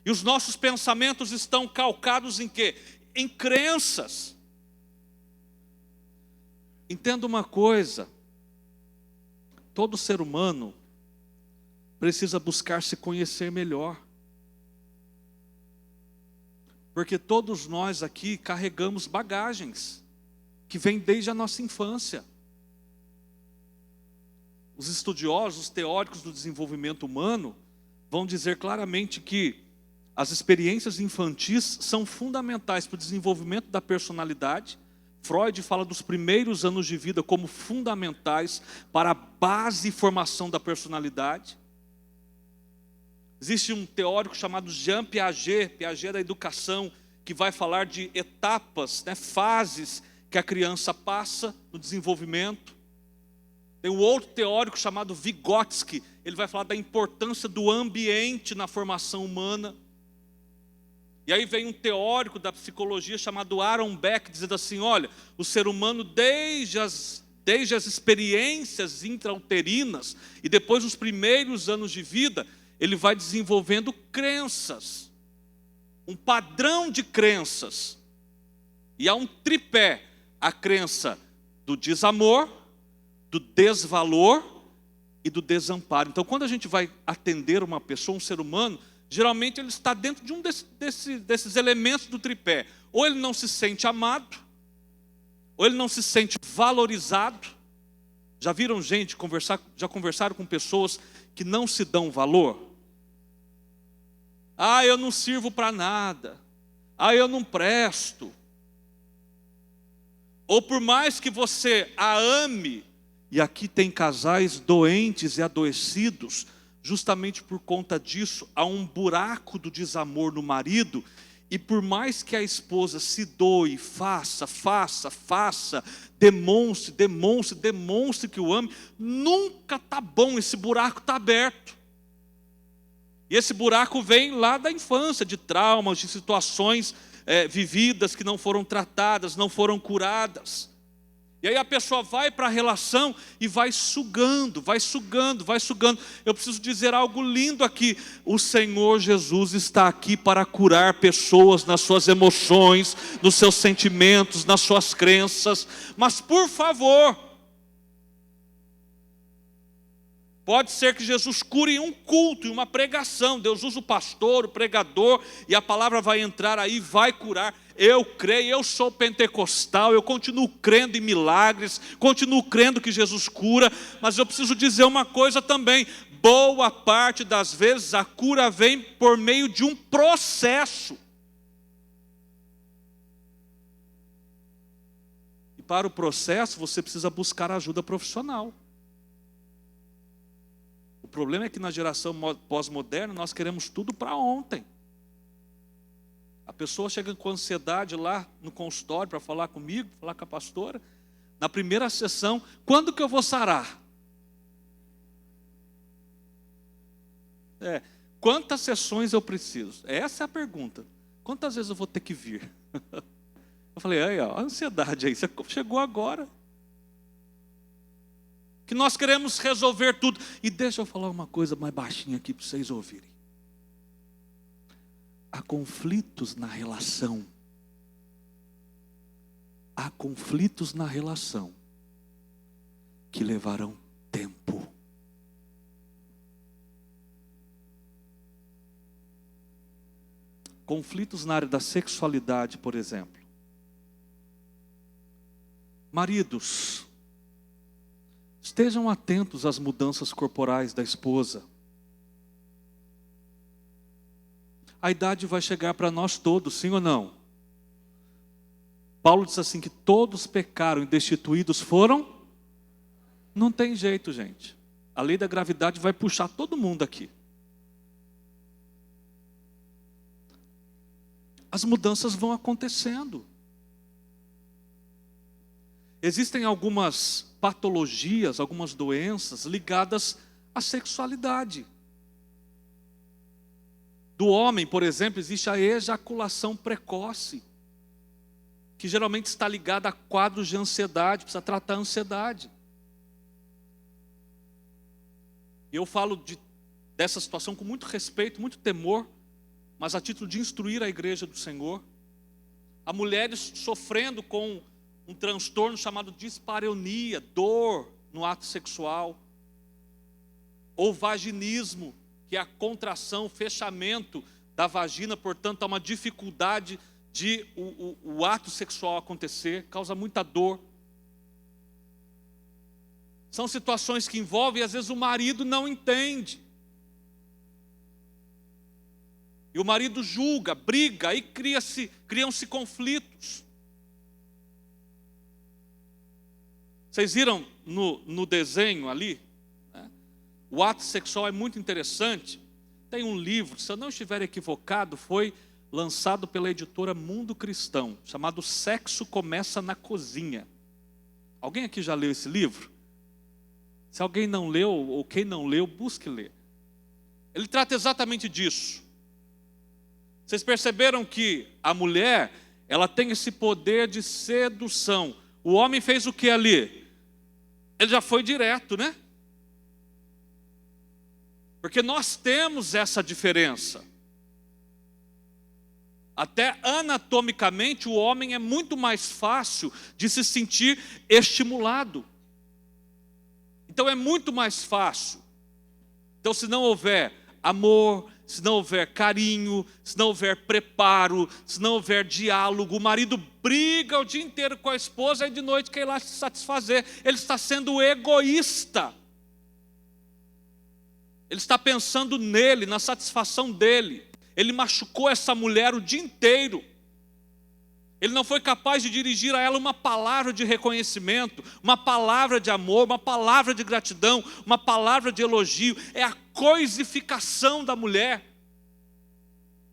E os nossos pensamentos estão calcados em quê? Em crenças. Entenda uma coisa: todo ser humano precisa buscar se conhecer melhor. Porque todos nós aqui carregamos bagagens que vêm desde a nossa infância. Os estudiosos, os teóricos do desenvolvimento humano vão dizer claramente que as experiências infantis são fundamentais para o desenvolvimento da personalidade. Freud fala dos primeiros anos de vida como fundamentais para a base e formação da personalidade. Existe um teórico chamado Jean Piaget, Piaget da educação, que vai falar de etapas, fases que a criança passa no desenvolvimento. Tem um outro teórico chamado Vygotsky, ele vai falar da importância do ambiente na formação humana. E aí vem um teórico da psicologia chamado Aaron Beck, dizendo assim: olha, o ser humano desde as experiências intrauterinas e depois dos primeiros anos de vida, ele vai desenvolvendo crenças, um padrão de crenças. E há um tripé: a crença do desamor, do desvalor e do desamparo. Então, quando a gente vai atender uma pessoa, um ser humano, geralmente ele está dentro de um desses elementos do tripé. Ou ele não se sente amado, ou ele não se sente valorizado. Já viram gente já conversaram com pessoas que não se dão valor? Ah, eu não sirvo para nada. Ah, eu não presto. Ou por mais que você a ame, e aqui tem casais doentes e adoecidos, justamente por conta disso, há um buraco do desamor no marido, e por mais que a esposa se doe, faça, demonstre que o ame, nunca está bom, esse buraco está aberto. E esse buraco vem lá da infância, de traumas, de situações vividas que não foram tratadas, não foram curadas. E aí a pessoa vai para a relação e vai sugando. Eu preciso dizer algo lindo aqui: o Senhor Jesus está aqui para curar pessoas nas suas emoções, nos seus sentimentos, nas suas crenças. Mas por favor, pode ser que Jesus cure em um culto, em uma pregação. Deus usa o pastor, o pregador, e a palavra vai entrar aí, vai curar. Eu creio, eu sou pentecostal, eu continuo crendo em milagres, continuo crendo que Jesus cura, mas eu preciso dizer uma coisa também: boa parte das vezes a cura vem por meio de um processo. E para o processo você precisa buscar ajuda profissional. O problema é que na geração pós-moderna nós queremos tudo para ontem. A pessoa chega com ansiedade lá no consultório para falar comigo, falar com a pastora. Na primeira sessão: quando que eu vou sarar? Quantas sessões eu preciso? Essa é a pergunta. Quantas vezes eu vou ter que vir? Eu falei: aí, ó, a ansiedade aí, você chegou agora. Que nós queremos resolver tudo. E deixa eu falar uma coisa mais baixinha aqui para vocês ouvirem. Há conflitos na relação. Há conflitos na relação que levarão tempo. Conflitos na área da sexualidade, por exemplo. Maridos, estejam atentos às mudanças corporais da esposa. a idade vai chegar para nós todos, sim ou não? Paulo diz assim que todos pecaram e destituídos foram. Não tem jeito, gente. A lei da gravidade vai puxar todo mundo aqui. As mudanças vão acontecendo. Existem algumas patologias, algumas doenças ligadas à sexualidade. Do homem, por exemplo, existe a ejaculação precoce, que geralmente está ligada a quadros de ansiedade, precisa tratar a ansiedade. E eu falo dessa situação com muito respeito, muito temor, mas a título de instruir a igreja do Senhor. Há mulheres sofrendo com um transtorno chamado dispareunia, dor no ato sexual, ou vaginismo, que é a contração, o fechamento da vagina, portanto há uma dificuldade de o ato sexual acontecer, causa muita dor. São situações que envolvem, às vezes o marido não entende. E o marido julga, briga, aí criam-se conflitos. Vocês viram no desenho ali? Né? O ato sexual é muito interessante. Tem um livro, se eu não estiver equivocado, foi lançado pela editora Mundo Cristão, chamado Sexo Começa na Cozinha. Alguém aqui já leu esse livro? Se alguém não leu, ou quem não leu, busque ler. Ele trata exatamente disso. Vocês perceberam que a mulher, ela tem esse poder de sedução. O homem fez o que ali? Ele já foi direto, né? Porque nós temos essa diferença. Até anatomicamente, o homem é muito mais fácil de se sentir estimulado. Então é muito mais fácil. Então, se não houver amor, se não houver carinho, se não houver preparo, se não houver diálogo, o marido briga o dia inteiro com a esposa e de noite quer ir lá se satisfazer. Ele está sendo egoísta. Ele está pensando nele, na satisfação dele. Ele machucou essa mulher o dia inteiro. Ele não foi capaz de dirigir a ela uma palavra de reconhecimento, uma palavra de amor, uma palavra de gratidão, uma palavra de elogio. É a coisificação da mulher.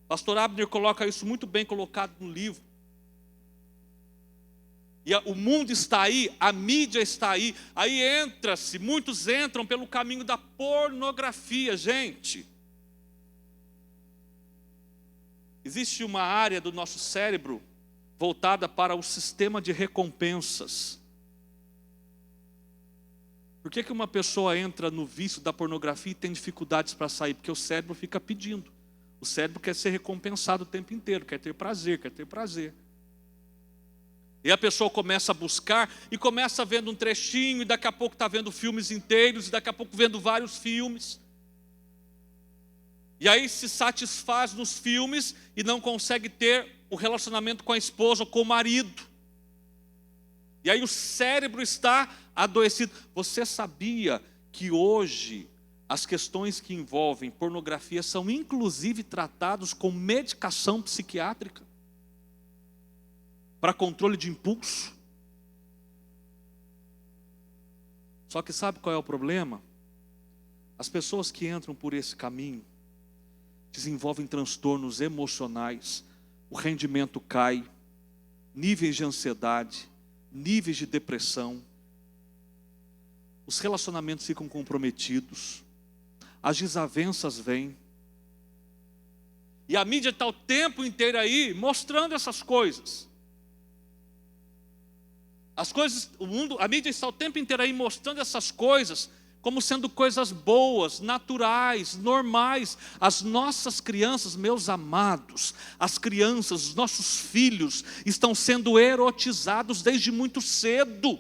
Pastor Abner coloca isso muito bem colocado no livro. E o mundo está aí, a mídia está aí. Aí muitos entram pelo caminho da pornografia, gente. Existe uma área do nosso cérebro voltada para o sistema de recompensas. Por que uma pessoa entra no vício da pornografia e tem dificuldades para sair? Porque o cérebro fica pedindo. O cérebro quer ser recompensado o tempo inteiro, quer ter prazer, quer ter prazer. E a pessoa começa a buscar e começa vendo um trechinho, e daqui a pouco está vendo filmes inteiros, e daqui a pouco vendo vários filmes. E aí se satisfaz nos filmes e não consegue ter o relacionamento com a esposa ou com o marido. E aí o cérebro está adoecido. Você sabia que hoje as questões que envolvem pornografia são inclusive tratadas com medicação psiquiátrica? Para controle de impulso? Só que sabe qual é o problema? As pessoas que entram por esse caminho desenvolvem transtornos emocionais, o rendimento cai, níveis de ansiedade, níveis de depressão, os relacionamentos ficam comprometidos, as desavenças vêm. E a mídia está o tempo inteiro aí mostrando essas coisas. A mídia está o tempo inteiro aí mostrando essas coisas como sendo coisas boas, naturais, normais. As nossas crianças, meus amados, as crianças, os nossos filhos estão sendo erotizados desde muito cedo.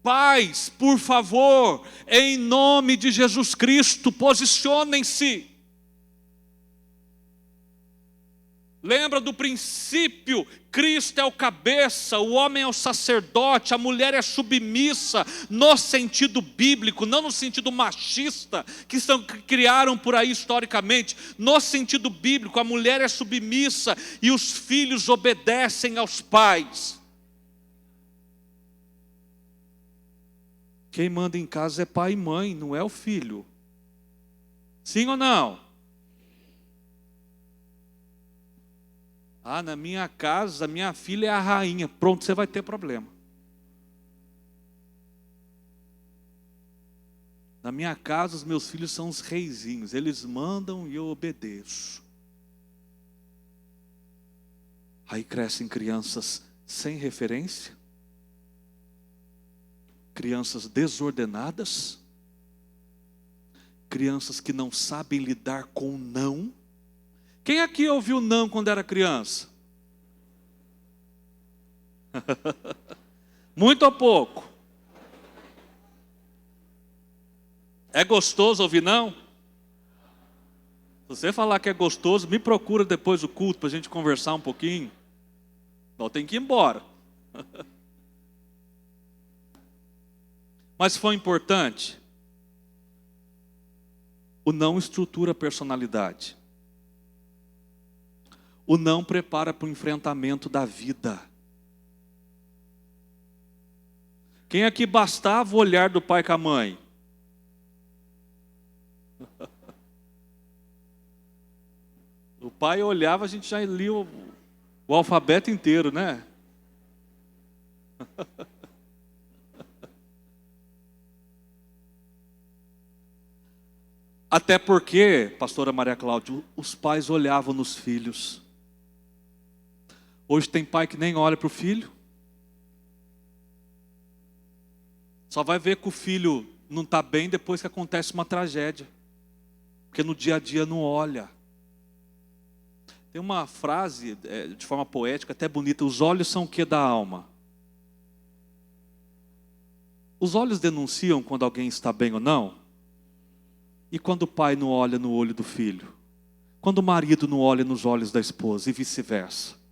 Pais, por favor, em nome de Jesus Cristo, posicionem-se. Lembra do princípio? Cristo é o cabeça, o homem é o sacerdote, a mulher é submissa, no sentido bíblico, não no sentido machista, que criaram por aí historicamente. No sentido bíblico, a mulher é submissa e os filhos obedecem aos pais. Quem manda em casa é pai e mãe, não é o filho. Sim ou não? Ah, na minha casa, minha filha é a rainha. Pronto, você vai ter problema. Na minha casa, os meus filhos são os reizinhos. Eles mandam e eu obedeço. Aí crescem crianças sem referência. Crianças desordenadas. Crianças que não sabem lidar com o não. Quem aqui ouviu não quando era criança? Muito ou pouco? É gostoso ouvir não? Se você falar que é gostoso, me procura depois do culto para a gente conversar um pouquinho. Não, tem que ir embora. Mas foi importante. O não estrutura a personalidade. O não prepara para o enfrentamento da vida. Quem aqui bastava o olhar do pai com a mãe? O pai olhava, a gente já lia o alfabeto inteiro, né? Até porque, pastora Maria Cláudia, os pais olhavam nos filhos. Hoje tem pai que nem olha para o filho. Só vai ver que o filho não está bem depois que acontece uma tragédia. Porque no dia a dia não olha. Tem uma frase, de forma poética, até bonita. Os olhos são o que da alma? Os olhos denunciam quando alguém está bem ou não? E quando o pai não olha no olho do filho? Quando o marido não olha nos olhos da esposa e vice-versa?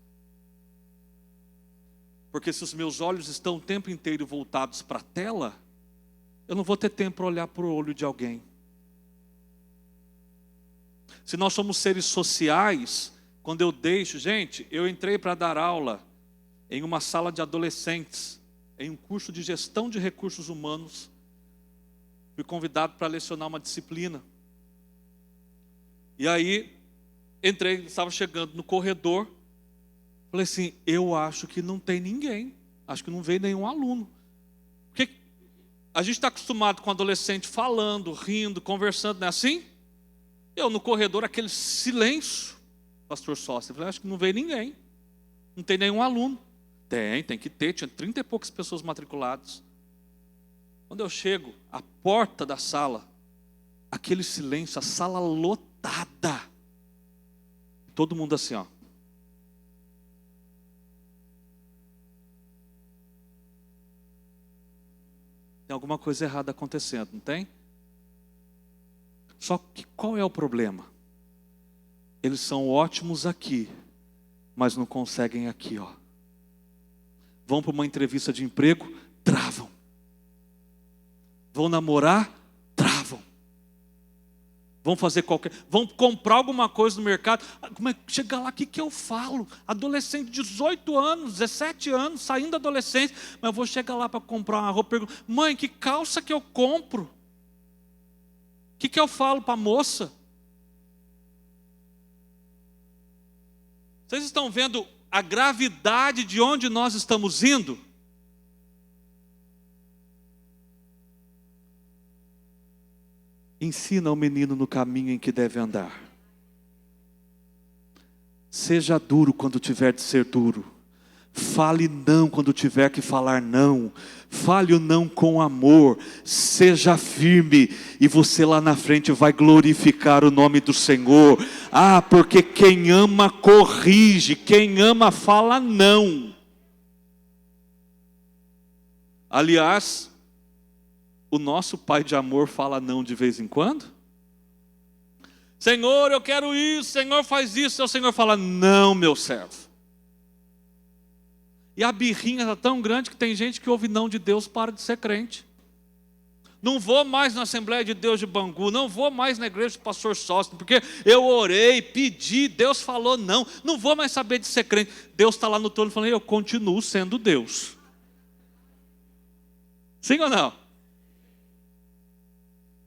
Porque se os meus olhos estão o tempo inteiro voltados para a tela, eu não vou ter tempo para olhar para o olho de alguém. Se nós somos seres sociais, quando eu deixo... Gente, eu entrei para dar aula em uma sala de adolescentes, em um curso de gestão de recursos humanos. Fui convidado para lecionar uma disciplina. E aí, entrei, estava chegando no corredor. Falei assim, eu acho que não tem ninguém. Acho que não veio nenhum aluno. Porque a gente está acostumado com adolescente falando, rindo, conversando, não é assim? Eu no corredor, aquele silêncio. Pastor Sócio, eu falei, acho que não veio ninguém. Não tem nenhum aluno. Tem que ter. Tinha 30 e poucas pessoas matriculadas. Quando eu chego à porta da sala, aquele silêncio, a sala lotada. Todo mundo assim, ó. Tem alguma coisa errada acontecendo, não tem? Só que qual é o problema? Eles são ótimos aqui, mas não conseguem aqui, ó. Vão para uma entrevista de emprego, travam. Vão namorar, travam. Vão fazer vão comprar alguma coisa no mercado. Como é que chegar lá, o que eu falo? Adolescente, 18 anos, 17 anos, saindo da adolescência, mas eu vou chegar lá para comprar uma roupa, pergunto, mãe, que calça que eu compro? O que eu falo para a moça? Vocês estão vendo a gravidade de onde nós estamos indo? Ensina o menino no caminho em que deve andar. Seja duro quando tiver de ser duro. Fale não quando tiver que falar não. Fale o não com amor. Seja firme e você lá na frente vai glorificar o nome do Senhor. Ah, porque quem ama corrige, quem ama fala não. Aliás, o nosso Pai de amor fala não de vez em quando? Senhor, eu quero isso, Senhor, faz isso. E o Senhor fala, não, meu servo. E a birrinha está tão grande que tem gente que ouve não de Deus, para de ser crente. Não vou mais na Assembleia de Deus de Bangu, não vou mais na igreja do pastor Sócio, porque eu orei, pedi, Deus falou não vou mais saber de ser crente. Deus está lá no trono falando, eu continuo sendo Deus. Sim ou não?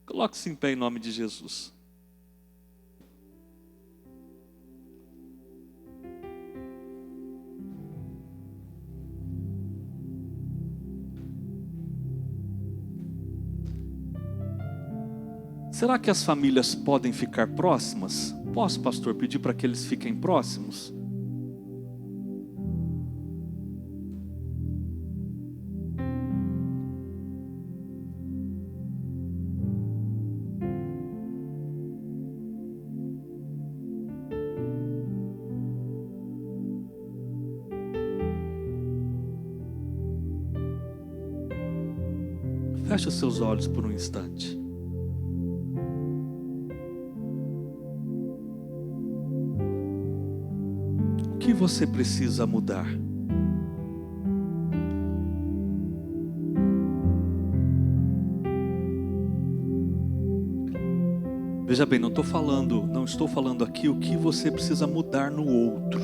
Coloque-se em pé em nome de Jesus. Será que as famílias podem ficar próximas? Posso, pastor, pedir para que eles fiquem próximos? Feche os seus olhos por um instante. O que você precisa mudar? Veja bem, não estou falando aqui o que você precisa mudar no outro.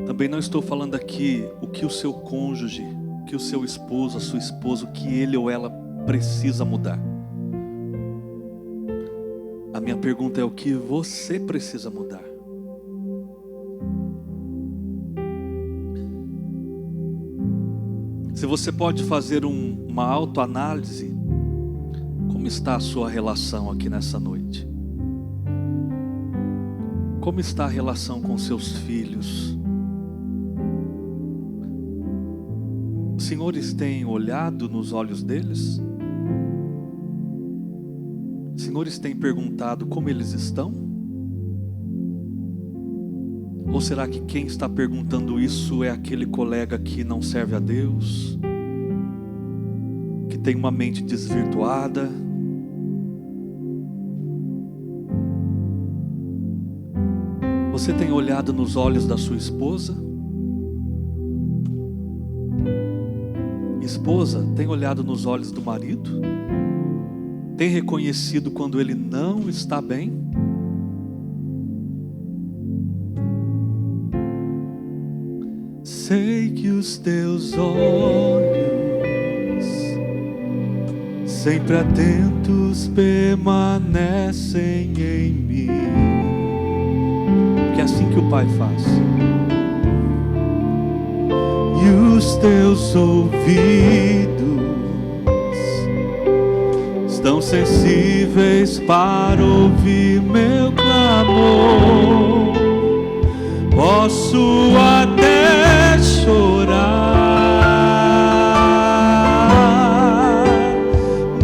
Também não estou falando aqui o que o seu cônjuge, o que o seu esposo, a sua esposa, o que ele ou ela precisa mudar. A minha pergunta é o que você precisa mudar. Se você pode fazer uma autoanálise, como está a sua relação aqui nessa noite? Como está a relação com seus filhos? Os senhores têm olhado nos olhos deles? Os senhores têm perguntado como eles estão? Ou será que quem está perguntando isso é aquele colega que não serve a Deus? Que tem uma mente desvirtuada? Você tem olhado nos olhos da sua esposa? Esposa, tem olhado nos olhos do marido? Tem reconhecido quando ele não está bem? Sei que os teus olhos, sempre atentos, permanecem em mim. Porque é assim que o Pai faz. E os teus ouvidos estão sensíveis para ouvir meu clamor. Posso até chorar,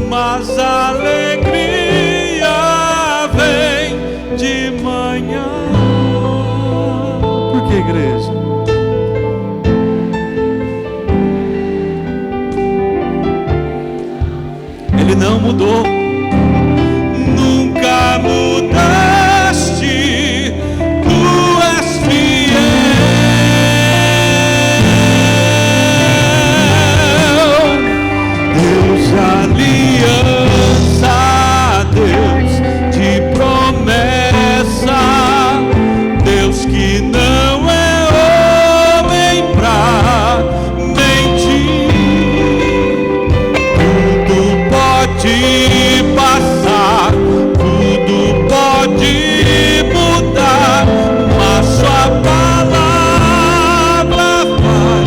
mas a alegria vem de manhã. Por que, igreja? Ele não mudou, nunca mudaste, tu és fiel. Deus de aliança, Deus de promessa, Deus que não é homem pra mentir. Pode passar, tudo pode mudar, mas sua palavra vai.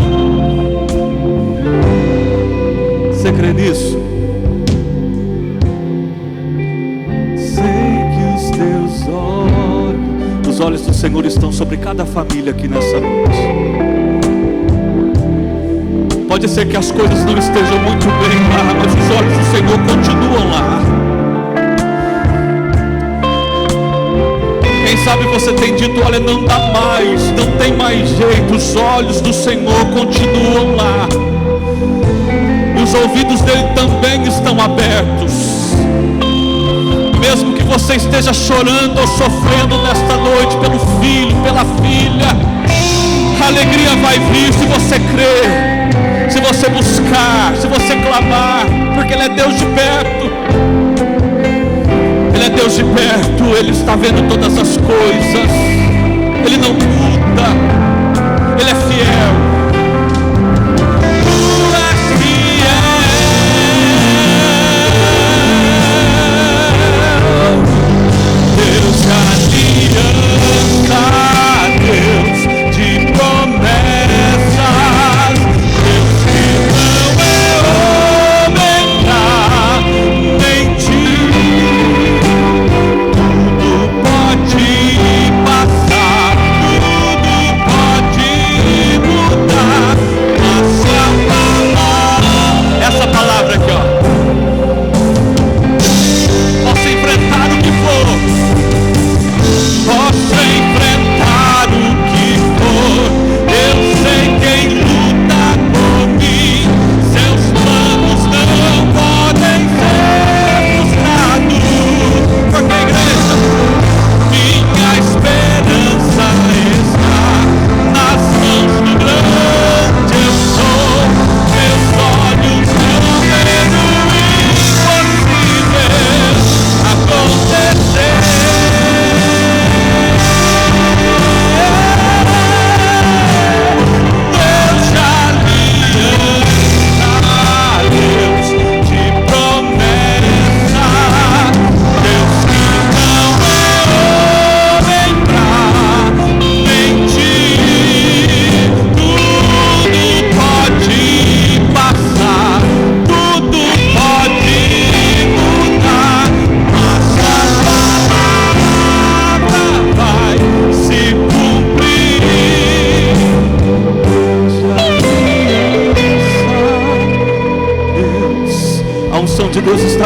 Você crê nisso? Sei que os teus olhos, os olhos do Senhor estão sobre cada família aqui nessa noite. Pode ser que as coisas não estejam muito bem lá, mas os olhos do Senhor continuam lá. Quem sabe você tem dito, olha, não dá mais, não tem mais jeito. Os olhos do Senhor continuam lá. E os ouvidos dele também estão abertos. Mesmo que você esteja chorando ou sofrendo nesta noite pelo filho, pela filha, a alegria vai vir se você crer, se você buscar, se você clamar, porque Ele é Deus de perto. Ele é Deus de perto, Ele está vendo todas as coisas, Ele não muda, Ele é fiel.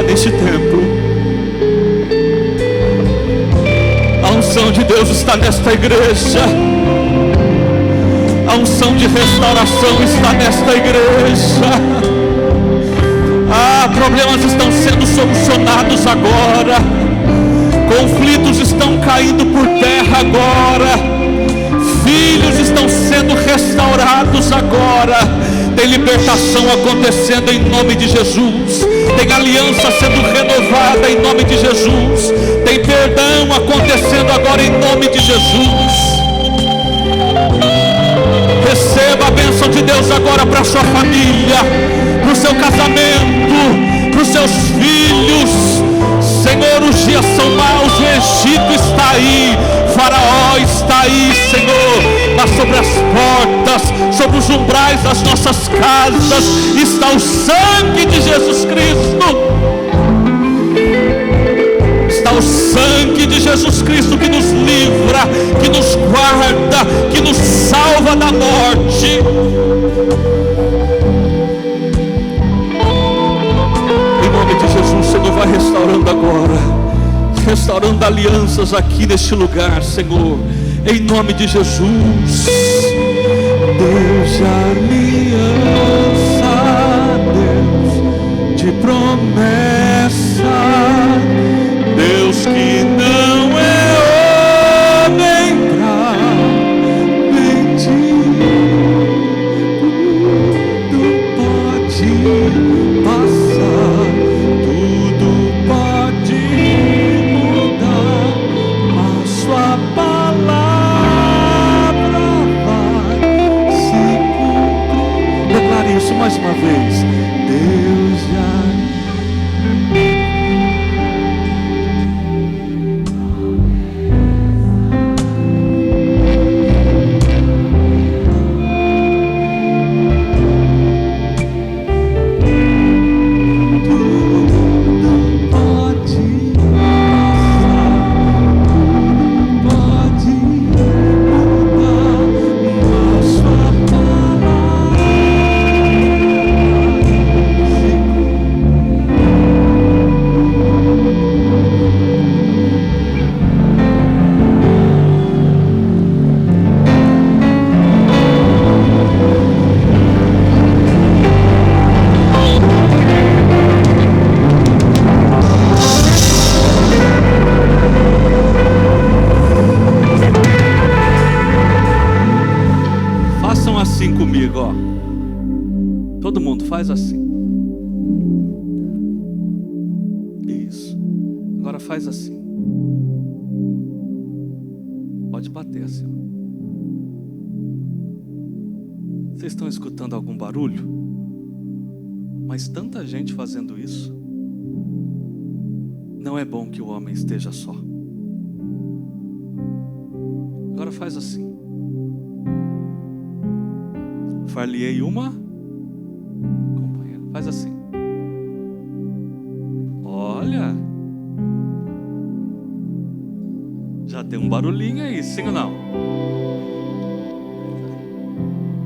Neste templo, a unção de Deus está nesta igreja, a unção de restauração está nesta igreja. Problemas estão sendo solucionados agora, conflitos estão caindo por terra agora, filhos estão sendo restaurados agora, tem libertação acontecendo em nome de Jesus, tem aliança sendo renovada em nome de Jesus, tem perdão acontecendo agora em nome de Jesus. Receba a bênção de Deus agora para a sua família, para o seu casamento, para os seus filhos. Senhor, os dias são maus, o Egito está aí, Faraó está aí, Senhor, mas sobre as portas, sobre os umbrais das nossas casas, está o sangue de Jesus Cristo. Está o sangue de Jesus Cristo que nos livra, que nos guarda, que nos salva da morte. Em nome de Jesus, Senhor, vai restaurando agora, restaurando alianças aqui neste lugar, Senhor, em nome de Jesus. Deus de aliança, Deus de promessa, Deus que não é homem pra mentir, tudo pode passar, tudo pode mudar, mas sua palavra vai se cumprir. Declare isso mais uma vez. Deus já se Todo mundo faz assim. Isso. Agora faz assim. Pode bater assim. Vocês estão escutando algum barulho? Mas tanta gente fazendo isso. Não é bom que o homem esteja só. Agora faz assim. Far-lhe-ei uma companheira. Faz assim. Olha. Já tem um barulhinho aí, sim ou não?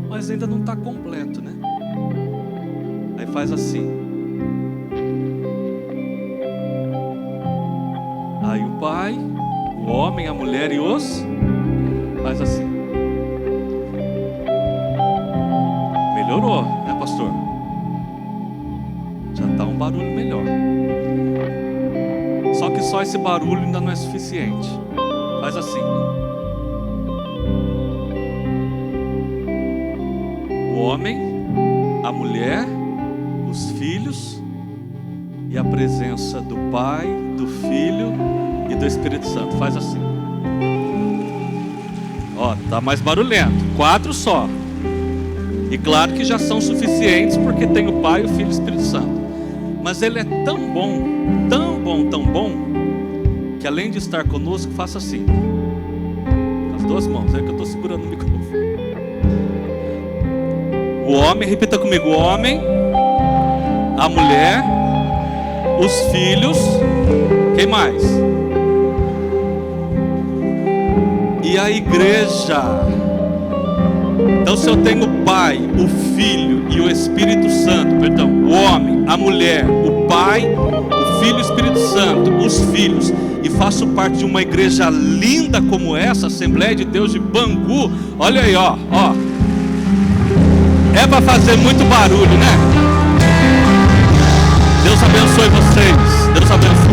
Mas ainda não está completo, né? Aí faz assim. Aí o pai, o homem, a mulher e os... Faz assim. Melhorou, né, pastor? Já está um barulho melhor. Só que só esse barulho ainda não é suficiente. Faz assim. O homem, a mulher, os filhos e a presença do Pai, do Filho e do Espírito Santo. Faz assim. Ó, tá mais barulhento. 4 só. E claro que já são suficientes porque tem o Pai, o Filho e o Espírito Santo. Mas ele é tão bom, tão bom, tão bom, que além de estar conosco, faça assim. Com as 2 mãos, é que eu estou segurando o microfone. O homem, repita comigo, o homem, a mulher, os filhos, quem mais? E a igreja. Então se eu tenho o Pai, o Filho e o Espírito Santo, perdão, o homem, a mulher, o Pai, o Filho e o Espírito Santo, os filhos, e faço parte de uma igreja linda como essa, Assembleia de Deus de Bangu, olha aí, ó. É para fazer muito barulho, né? Deus abençoe vocês. Deus abençoe.